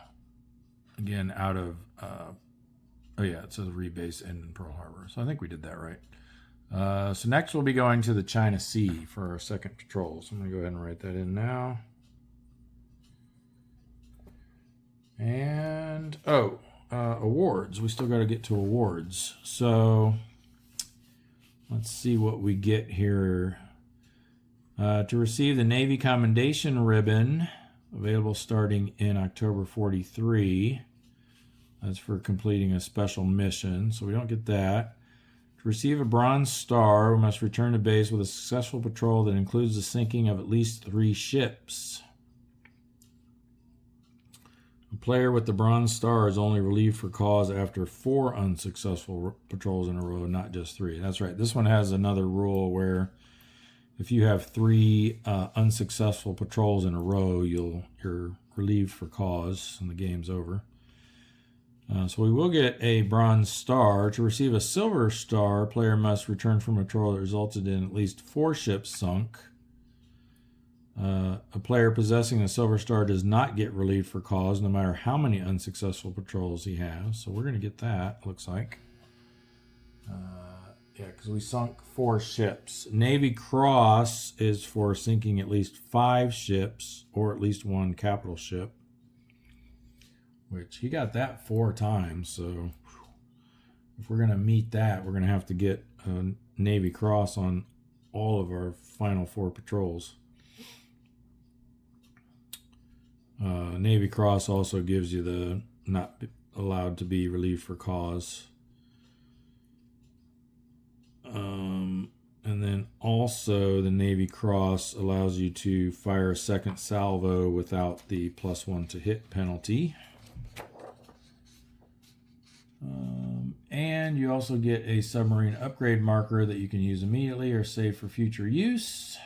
[SPEAKER 1] again out of, oh yeah, it says rebase in Pearl Harbor. So I think we did that right. So next we'll be going to the China Sea for our second patrol. So I'm going to go ahead and write that in now. And, awards. We still got to get to awards. So let's see what we get here. To receive the Navy Commendation Ribbon, available starting in October 43. That's for completing a special mission, so we don't get that. To receive a Bronze Star, we must return to base with a successful patrol that includes the sinking of at least 3 ships. A player with the Bronze Star is only relieved for cause after 4 unsuccessful patrols in a row, not just 3. That's right. This one has another rule where if you have 3 unsuccessful patrols in a row, you're relieved for cause and the game's over. So we will get a Bronze Star. To receive a Silver Star, player must return from a patrol that resulted in at least 4 ships sunk. A player possessing a Silver Star does not get relieved for cause, no matter how many unsuccessful patrols he has. So we're going to get that, looks like. Yeah, because we sunk 4 ships. Navy Cross is for sinking at least 5 ships or at least 1 capital ship. Which he got that 4 times. So if we're going to meet that, we're going to have to get a Navy Cross on all of our final 4 patrols. Navy Cross also gives you the not allowed to be relieved for cause. And then also the Navy Cross allows you to fire a second salvo without the +1 to hit penalty. And you also get a submarine upgrade marker that you can use immediately or save for future use.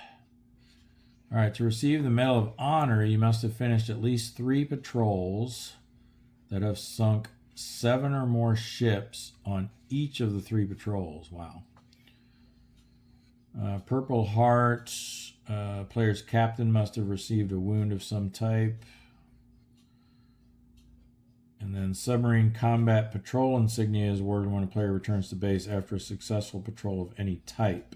[SPEAKER 1] All right, to receive the Medal of Honor, you must have finished at least 3 patrols that have sunk 7 or more ships on each of the 3 patrols. Wow. Purple Heart, player's captain must have received a wound of some type. And then Submarine Combat Patrol Insignia is awarded when a player returns to base after a successful patrol of any type.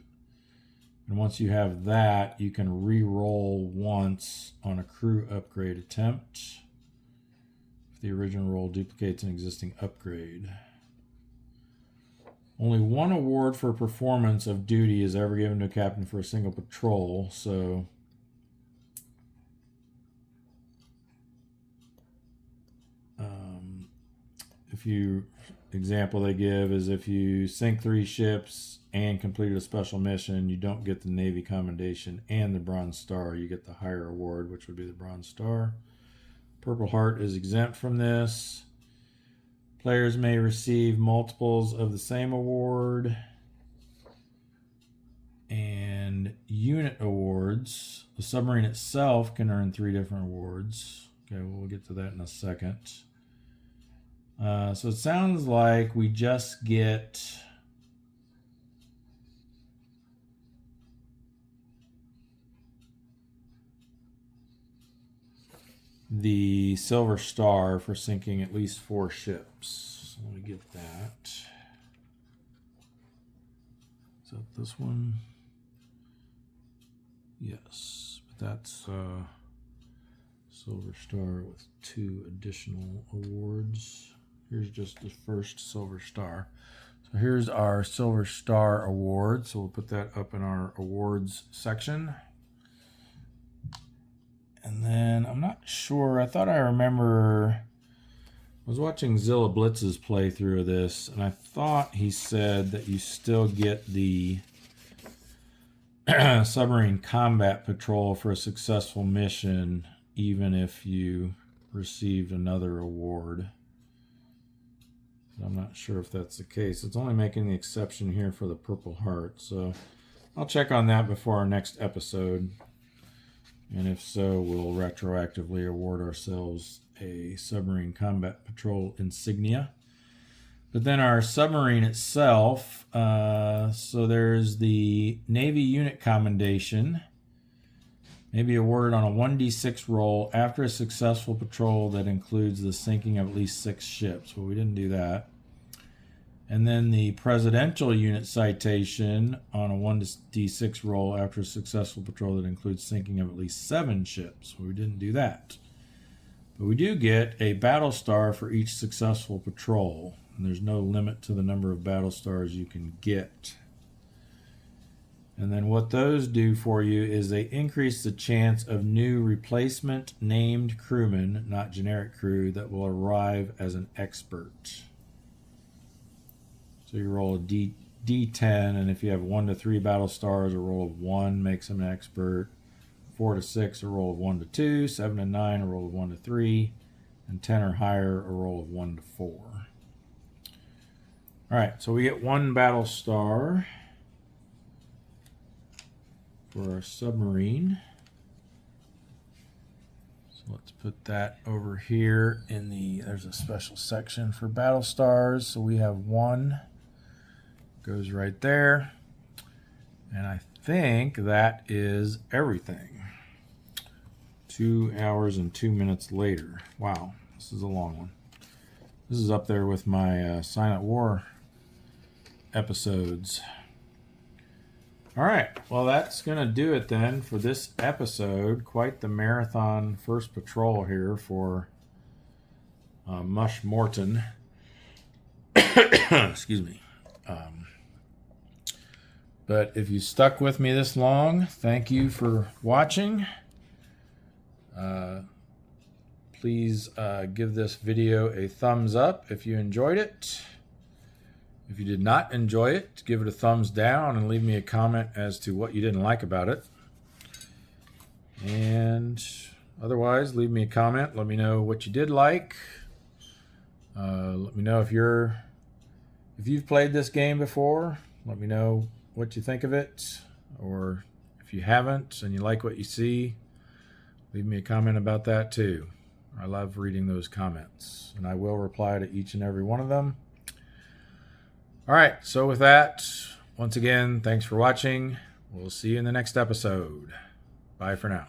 [SPEAKER 1] And once you have that, you can re-roll once on a crew upgrade attempt if the original roll duplicates an existing upgrade. Only 1 award for performance of duty is ever given to a captain for a single patrol, so example they give is if you sink 3 ships and completed a special mission, you don't get the Navy Commendation and the Bronze Star. You get the higher award, which would be the Bronze Star. Purple Heart is exempt from this. Players may receive multiples of the same award. And unit awards. The submarine itself can earn 3 different awards. Okay, we'll get to that in a second. So it sounds like we just get the Silver Star for sinking at least 4 ships. So let me get that. Is that this one? Yes, but that's Silver Star with 2 additional awards. Here's just the first Silver Star. So here's our Silver Star award. So we'll put that up in our awards section. And then I'm not sure. I thought I remember I was watching Zilla Blitz's playthrough of this, and I thought he said that you still get the submarine combat patrol for a successful mission, even if you received another award. I'm not sure if that's the case. It's only making the exception here for the Purple Heart, so I'll check on that before our next episode. And if so, we'll retroactively award ourselves a submarine combat patrol insignia. But then our submarine itself, so there's the Navy unit commendation, may be awarded on a 1d6 roll after a successful patrol that includes the sinking of at least 6 ships. Well, we didn't do that. And then the presidential unit citation on a 1d6 roll after a successful patrol that includes sinking of at least 7 ships. Well, we didn't do that. But we do get a battle star for each successful patrol. And there's no limit to the number of battle stars you can get. And then what those do for you is they increase the chance of new replacement named crewmen, not generic crew, that will arrive as an expert. So you roll a D10, and if you have 1 to 3 battle stars, a roll of 1 makes them an expert. 4 to 6, a roll of 1 to 2. 7 to 9, a roll of 1 to 3. And 10 or higher, a roll of 1 to 4. All right, so we get 1 battle star for our submarine. So let's put that over here in there's a special section for battle stars. So we have 1. Goes right there. And I think that is everything. 2 hours and 2 minutes later. Wow, this is a long one. This is up there with my Silent War episodes. All right, well, that's going to do it then for this episode. Quite the marathon first patrol here for Mush Morton. Excuse me. But if you stuck with me this long, thank you for watching. Please give this video a thumbs up if you enjoyed it. If you did not enjoy it, give it a thumbs down and leave me a comment as to what you didn't like about it. And otherwise, leave me a comment. Let me know what you did like. Let me know if you've played this game before. Let me know what you think of it, or if you haven't and you like what you see, leave me a comment about that too. I love reading those comments, and I will reply to each and every one of them. All right, so with that, once again, thanks for watching. We'll see you in the next episode. Bye for now.